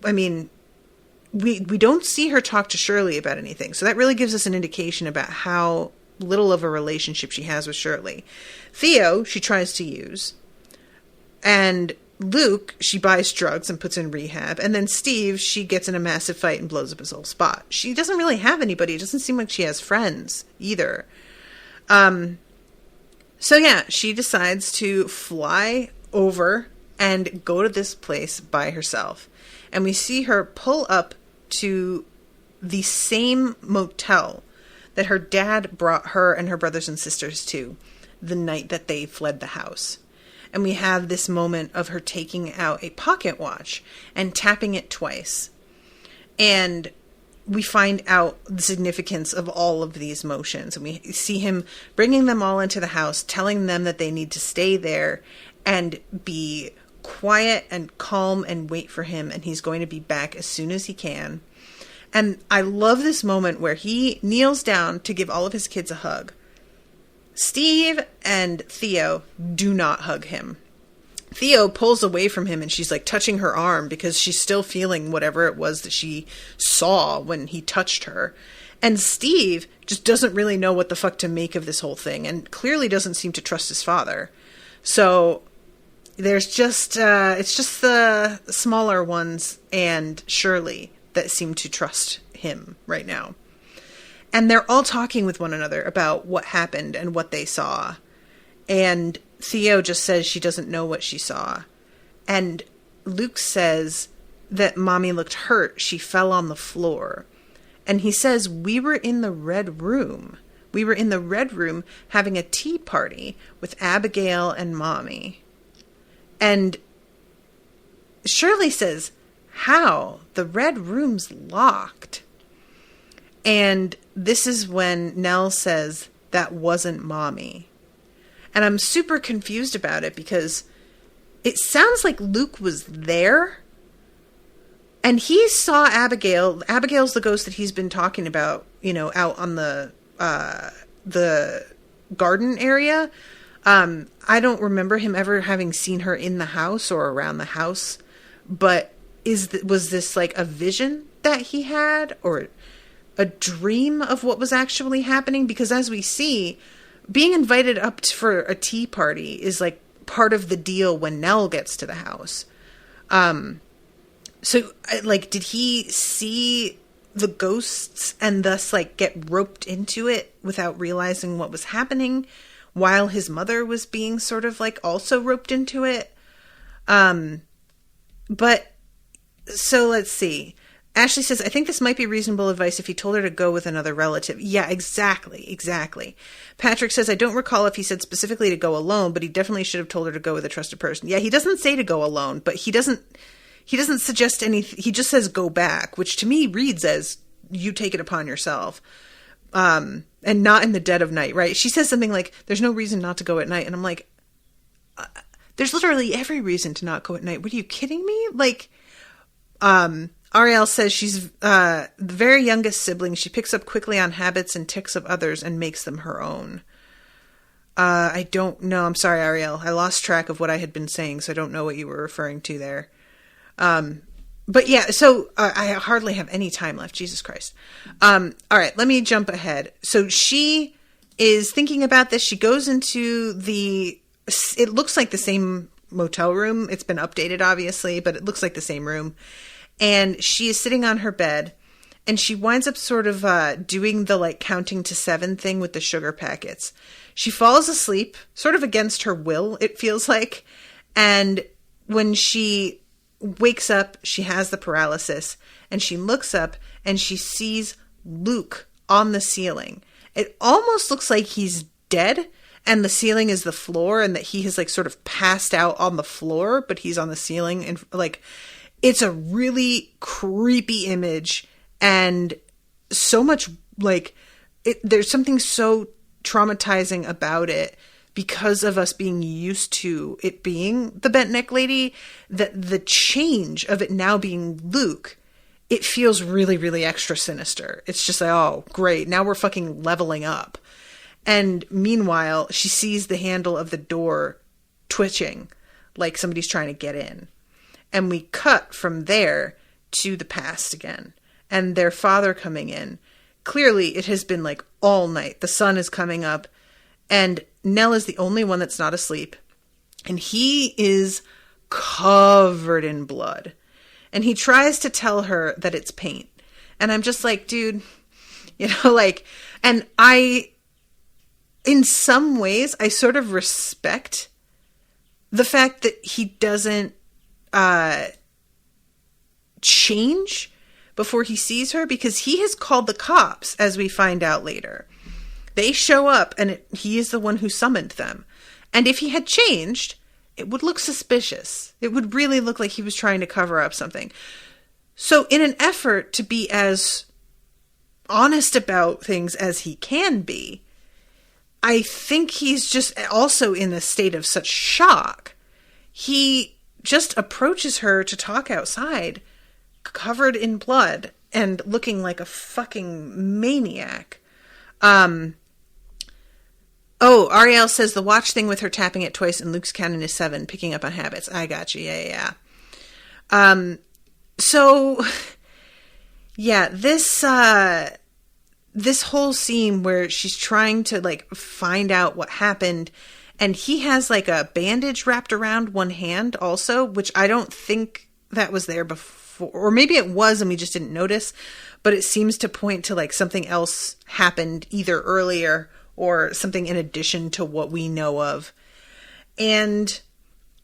I mean, we don't see her talk to Shirley about anything. So that really gives us an indication about how little of a relationship she has with Shirley. Theo, she tries to use. And Luke, she buys drugs and puts in rehab. And then Steve, she gets in a massive fight and blows up his whole spot. She doesn't really have anybody. It doesn't seem like she has friends either. So yeah, she decides to fly over and go to this place by herself. And we see her pull up to the same motel that her dad brought her and her brothers and sisters to the night that they fled the house. And we have this moment of her taking out a pocket watch and tapping it twice. And we find out the significance of all of these motions. And we see him bringing them all into the house, telling them that they need to stay there and be quiet and calm and wait for him. And he's going to be back as soon as he can. And I love this moment where he kneels down to give all of his kids a hug. Steve and Theo do not hug him. Theo pulls away from him and she's like touching her arm because she's still feeling whatever it was that she saw when he touched her. And Steve just doesn't really know what the fuck to make of this whole thing and clearly doesn't seem to trust his father. So there's just, it's just the smaller ones and Shirley that seem to trust him right now. And they're all talking with one another about what happened and what they saw. And Theo just says she doesn't know what she saw. And Luke says that Mommy looked hurt. She fell on the floor. And he says, we were in the red room. We were in the red room having a tea party with Abigail and Mommy. And Shirley says, how? The red room's locked. And this is when Nell says, that wasn't Mommy. And I'm super confused about it because it sounds like Luke was there and he saw Abigail. Abigail's the ghost that he's been talking about, you know, out on the garden area. I don't remember him ever having seen her in the house or around the house, but was this like a vision that he had or a dream of what was actually happening? Because as we see, being invited up for a tea party is like part of the deal when Nell gets to the house. So like, did he see the ghosts and thus like get roped into it without realizing what was happening while his mother was being sort of like also roped into it? But so let's see. Ashley says, I think this might be reasonable advice if he told her to go with another relative. Yeah, exactly. Patrick says, I don't recall if he said specifically to go alone, but he definitely should have told her to go with a trusted person. Yeah, he doesn't say to go alone, but he doesn't suggest anything. He just says go back, which to me reads as you take it upon yourself. And not in the dead of night, right? She says something like, there's no reason not to go at night. And I'm like, there's literally every reason to not go at night. What, are you kidding me? Like, Ariel says she's the very youngest sibling. She picks up quickly on habits and tics of others and makes them her own. I don't know. I'm sorry, Ariel. I lost track of what I had been saying, so I don't know what you were referring to there. But yeah, so I hardly have any time left. Jesus Christ. All right, let me jump ahead. So she is thinking about this. She goes into it looks like the same motel room. It's been updated, obviously, but it looks like the same room. And she is sitting on her bed and she winds up sort of doing the like counting to 7 thing with the sugar packets. She falls asleep, sort of against her will, it feels like. And when she wakes up, she has the paralysis, and she looks up and she sees Luke on the ceiling. It almost looks like he's dead and the ceiling is the floor, and that he has like sort of passed out on the floor, but he's on the ceiling. And like, it's a really creepy image, and so much like there's something so traumatizing about it because of us being used to it being the bent neck lady, that the change of it now being Luke, it feels really, really extra sinister. It's just like, oh, great. Now we're fucking leveling up. And meanwhile, she sees the handle of the door twitching like somebody's trying to get in. And we cut from there to the past again. And their father coming in. Clearly, it has been like all night. The sun is coming up. And Nell is the only one that's not asleep. And he is covered in blood. And he tries to tell her that it's paint. And I'm just like, dude, you know, like, and in some ways, I sort of respect the fact that he doesn't change before he sees her, because he has called the cops, as we find out later. They show up, and he is the one who summoned them. And if he had changed, it would look suspicious. It would really look like he was trying to cover up something. So in an effort to be as honest about things as he can be, I think he's just also in a state of such shock. He just approaches her to talk outside, covered in blood and looking like a fucking maniac. Ariel says the watch thing with her tapping it twice and Luke's counting to 7, picking up on habits. I got you. Yeah. So yeah, this whole scene where she's trying to like find out what happened, and he has like a bandage wrapped around one hand also, which I don't think that was there before, or maybe it was and we just didn't notice, but it seems to point to like something else happened either earlier or something in addition to what we know of. And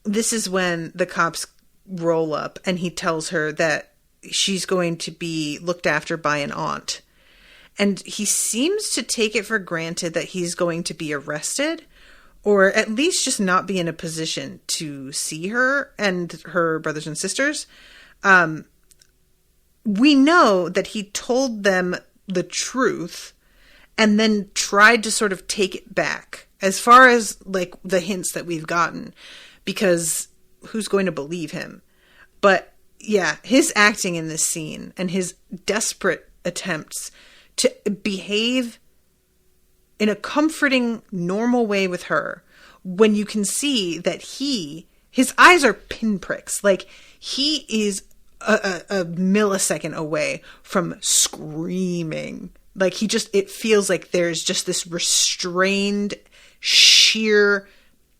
this is when the cops roll up and he tells her that she's going to be looked after by an aunt. And he seems to take it for granted that he's going to be arrested, or at least just not be in a position to see her and her brothers and sisters. We know that he told them the truth and then tried to sort of take it back, as far as like the hints that we've gotten, because who's going to believe him? But yeah, his acting in this scene and his desperate attempts to behave in a comforting, normal way with her, when you can see that his eyes are pinpricks. Like, he is a millisecond away from screaming. Like, it feels like there's just this restrained, sheer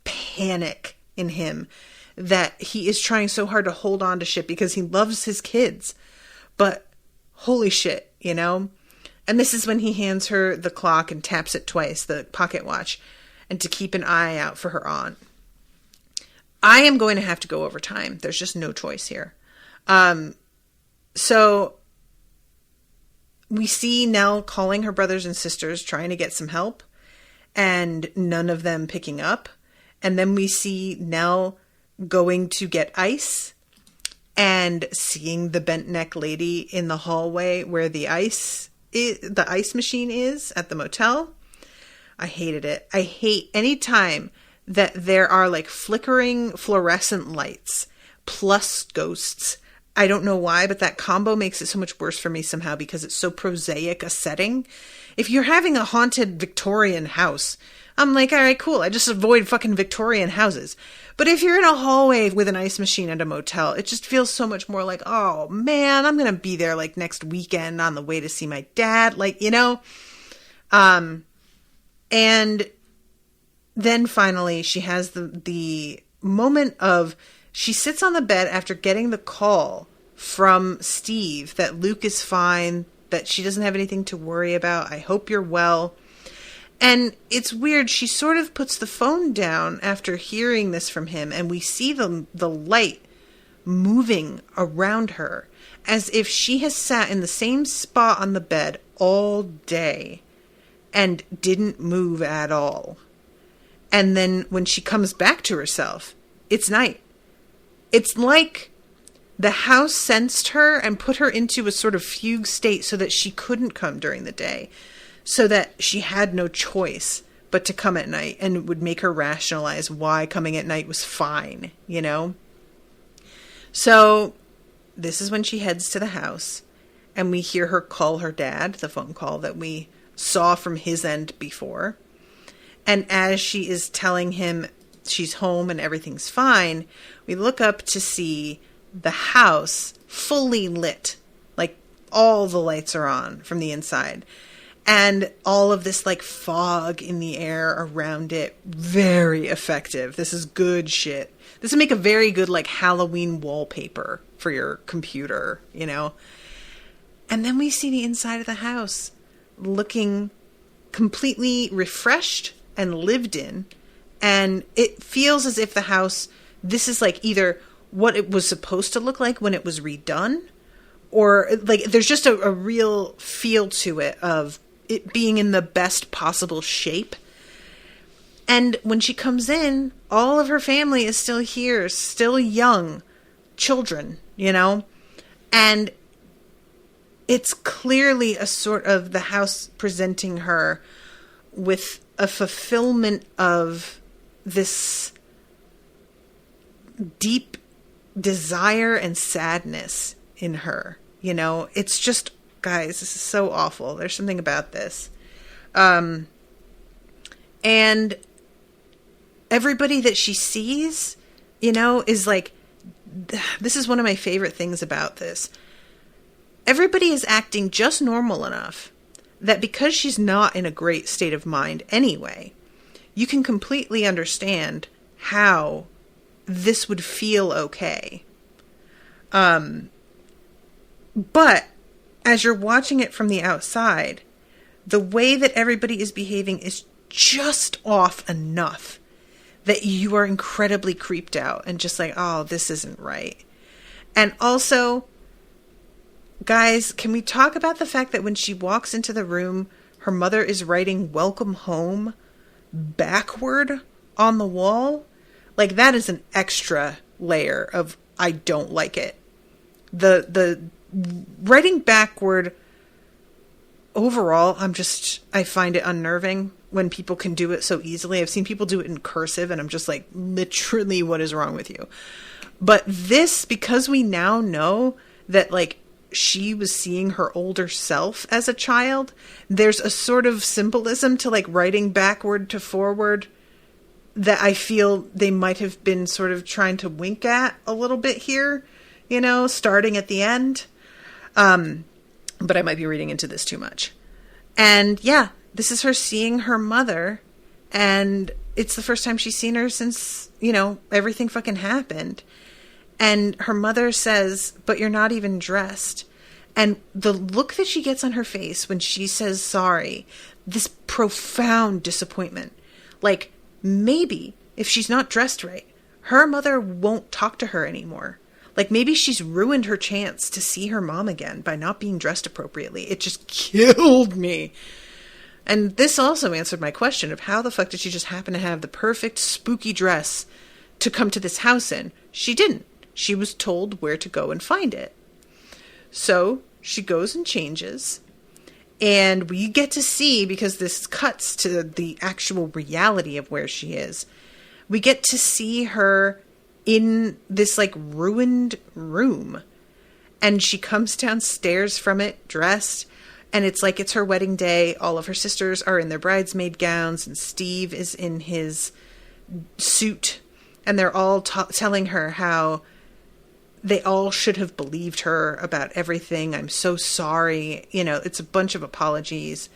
panic in him, that he is trying so hard to hold on to shit because he loves his kids. But holy shit, you know? And this is when he hands her the clock and taps it twice, the pocket watch, and to keep an eye out for her aunt. I am going to have to go over time. There's just no choice here. So we see Nell calling her brothers and sisters, trying to get some help, and none of them picking up. And then we see Nell going to get ice and seeing the bent neck lady in the hallway where the ice machine is at the motel. I hated it. I hate any time that there are like flickering fluorescent lights plus ghosts. I don't know why, but that combo makes it so much worse for me somehow, because it's so prosaic a setting. If you're having a haunted Victorian house, I'm like, all right, cool. I just avoid fucking Victorian houses. But if you're in a hallway with an ice machine at a motel, it just feels so much more like, oh man, I'm going to be there like next weekend on the way to see my dad. Like, you know, and then finally she has the moment of, she sits on the bed after getting the call from Steve that Luke is fine, that she doesn't have anything to worry about. I hope you're well. And it's weird. She sort of puts the phone down after hearing this from him, and we see the light moving around her as if she has sat in the same spot on the bed all day and didn't move at all. And then when she comes back to herself, it's night. It's like the house sensed her and put her into a sort of fugue state so that she couldn't come during the day, so that she had no choice but to come at night, and it would make her rationalize why coming at night was fine, you know? So this is when she heads to the house, and we hear her call her dad, the phone call that we saw from his end before. And as she is telling him she's home and everything's fine, we look up to see the house fully lit. Like, all the lights are on from the inside. And all of this, like, fog in the air around it. Very effective. This is good shit. This would make a very good, like, Halloween wallpaper for your computer, you know? And then we see the inside of the house looking completely refreshed and lived in. And it feels as if the house, this is like either what it was supposed to look like when it was redone, or like there's just a real feel to it of it being in the best possible shape. And when she comes in, all of her family is still here, still young children, you know? And it's clearly a sort of the house presenting her with a fulfillment of this deep desire and sadness in her. You know, it's just, guys, this is so awful. There's something about this. And everybody that she sees, you know, is like, this is one of my favorite things about this. Everybody is acting just normal enough that because she's not in a great state of mind anyway, you can completely understand how this would feel okay. But as you're watching it from the outside, the way that everybody is behaving is just off enough that you are incredibly creeped out and just like, oh, this isn't right. And also, guys, can we talk about the fact that when she walks into the room, her mother is writing "Welcome Home" backward on the wall? Like, that is an extra layer of I don't like it. The writing backward, overall, I find it unnerving when people can do it so easily. I've seen people do it in cursive, and I'm just like, literally, what is wrong with you? But this, because we now know that, like, she was seeing her older self as a child, there's a sort of symbolism to, like, writing backward to forward that I feel they might have been sort of trying to wink at a little bit here, you know, starting at the end. But I might be reading into this too much. And yeah, this is her seeing her mother, and it's the first time she's seen her since, you know, everything fucking happened. And her mother says, "But you're not even dressed." And the look that she gets on her face when she says sorry, this profound disappointment. Like, maybe if she's not dressed right, her mother won't talk to her anymore. Like, maybe she's ruined her chance to see her mom again by not being dressed appropriately. It just killed me. And this also answered my question of how the fuck did she just happen to have the perfect spooky dress to come to this house in? She didn't. She was told where to go and find it. So she goes and changes. And we get to see, because this cuts to the actual reality of where she is, we get to see her in this, like, ruined room. And she comes downstairs from it dressed, and it's like it's her wedding day. All of her sisters are in their bridesmaid gowns, and Steve is in his suit, and they're all telling her how they all should have believed her about everything. I'm so sorry. You know, it's a bunch of apologies.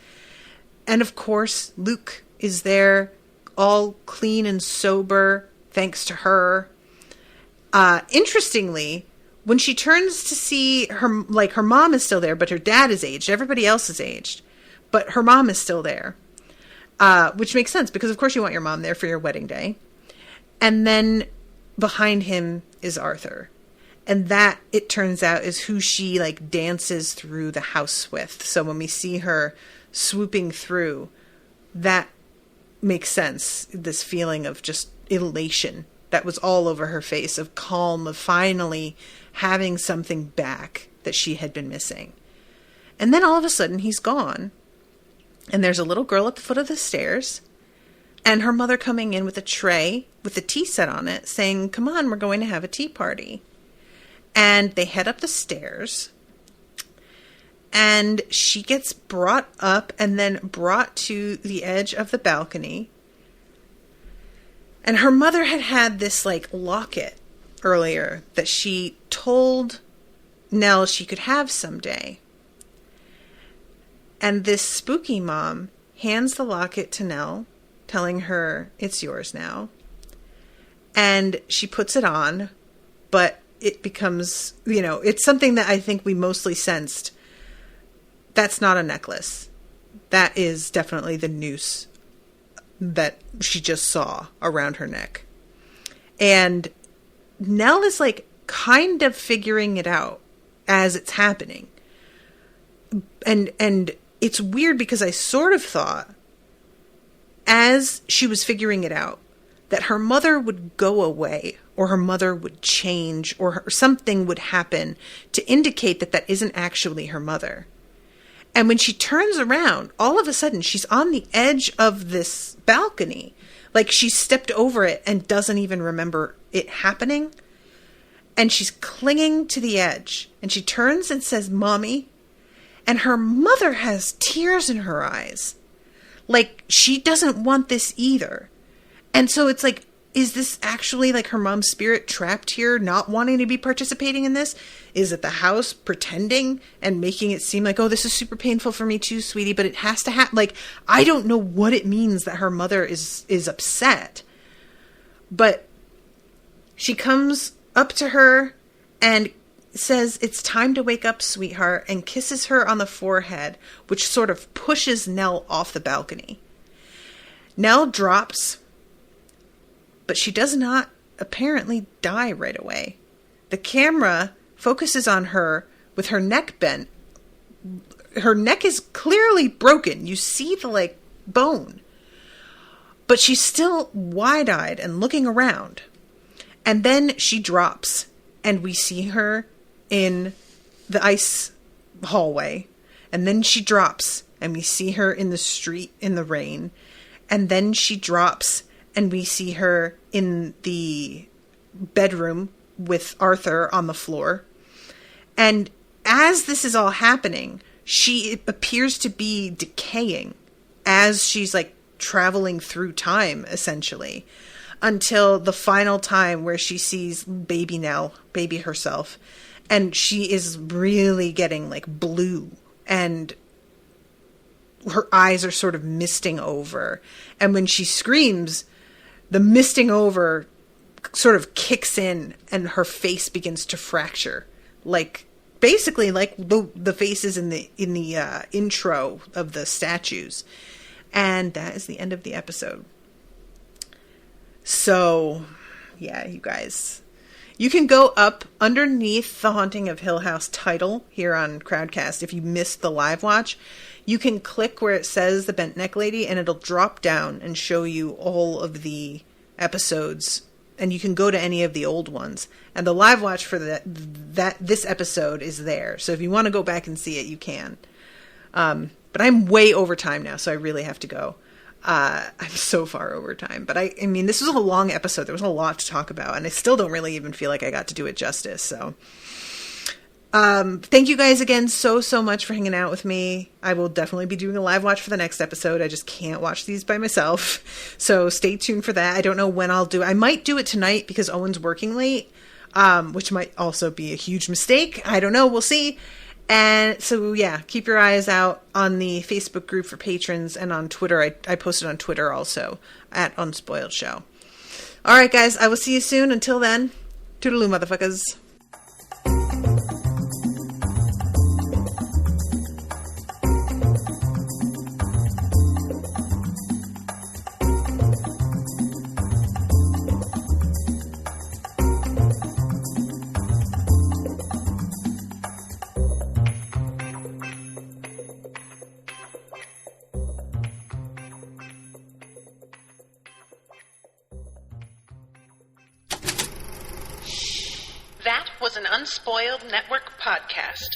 And of course, Luke is there, all clean and sober, thanks to her. Interestingly, when she turns to see her, like, her mom is still there, but her dad is aged. Everybody else is aged, but her mom is still there, which makes sense because, of course, you want your mom there for your wedding day. And then behind him is Arthur. And that, it turns out, is who she, like, dances through the house with. So when we see her swooping through, that makes sense. This feeling of just elation that was all over her face, of calm, of finally having something back that she had been missing. And then all of a sudden he's gone. And there's a little girl at the foot of the stairs, and her mother coming in with a tray with a tea set on it saying, "Come on, we're going to have a tea party." And they head up the stairs, and she gets brought up and then brought to the edge of the balcony. And her mother had this, like, locket earlier that she told Nell she could have someday. And this spooky mom hands the locket to Nell, telling her, "It's yours now." And she puts it on, but it becomes, it's something that I think we mostly sensed. That's not a necklace. That is definitely the noose that she just saw around her neck. And Nell is, like, kind of figuring it out as it's happening. And it's weird because I sort of thought, as she was figuring it out, that her mother would go away, or her mother would change, or something would happen to indicate that that isn't actually her mother. And when she turns around, all of a sudden she's on the edge of this balcony. Like, she stepped over it and doesn't even remember it happening. And she's clinging to the edge. And she turns and says, "Mommy." And her mother has tears in her eyes. Like, she doesn't want this either. And so it's like, is this actually, like, her mom's spirit trapped here, not wanting to be participating in this? Is it the house pretending and making it seem like, oh, this is super painful for me too, sweetie, but it has to happen? Like, I don't know what it means that her mother is upset. But she comes up to her and says, "It's time to wake up, sweetheart," and kisses her on the forehead, which sort of pushes Nell off the balcony. Nell drops, but she does not apparently die right away. The camera focuses on her with her neck bent. Her neck is clearly broken. You see the, like, bone. But she's still wide-eyed and looking around. And then she drops, and we see her in the ice hallway. And then she drops, and we see her in the street in the rain. And then she drops, and we see her in the bedroom with Arthur on the floor. And as this is all happening, she appears to be decaying as she's, like, traveling through time, essentially, until the final time where she sees baby Nell, baby herself, and she is really getting, like, blue, and her eyes are sort of misting over. And when she screams, the misting over sort of kicks in and her face begins to fracture, like, basically like the faces in the intro of the statues. And that is the end of the episode. So, yeah, you guys, you can go up underneath the Haunting of Hill House title here on Crowdcast. If you missed the live watch, you can click where it says the Bent Neck Lady, and it'll drop down and show you all of the episodes, and you can go to any of the old ones. And the live watch for this episode is there. So if you want to go back and see it, you can. But I'm way over time now, so I really have to go. I'm so far over time. But I mean, this was a long episode. There was a lot to talk about, and I still don't really even feel like I got to do it justice. So thank you guys again so much for hanging out with me. I will definitely be doing a live watch for the next episode. I just can't watch these by myself. So stay tuned for that. I don't know when I'll do it. I might do it tonight because Owen's working late, which might also be a huge mistake. I don't know. We'll see. And so, yeah, keep your eyes out on the Facebook group for patrons, and on Twitter. I posted on Twitter also at Unspoiled Show. All right, guys, I will see you soon. Until then, toodaloo, motherfuckers.
was an Unspoiled Network podcast.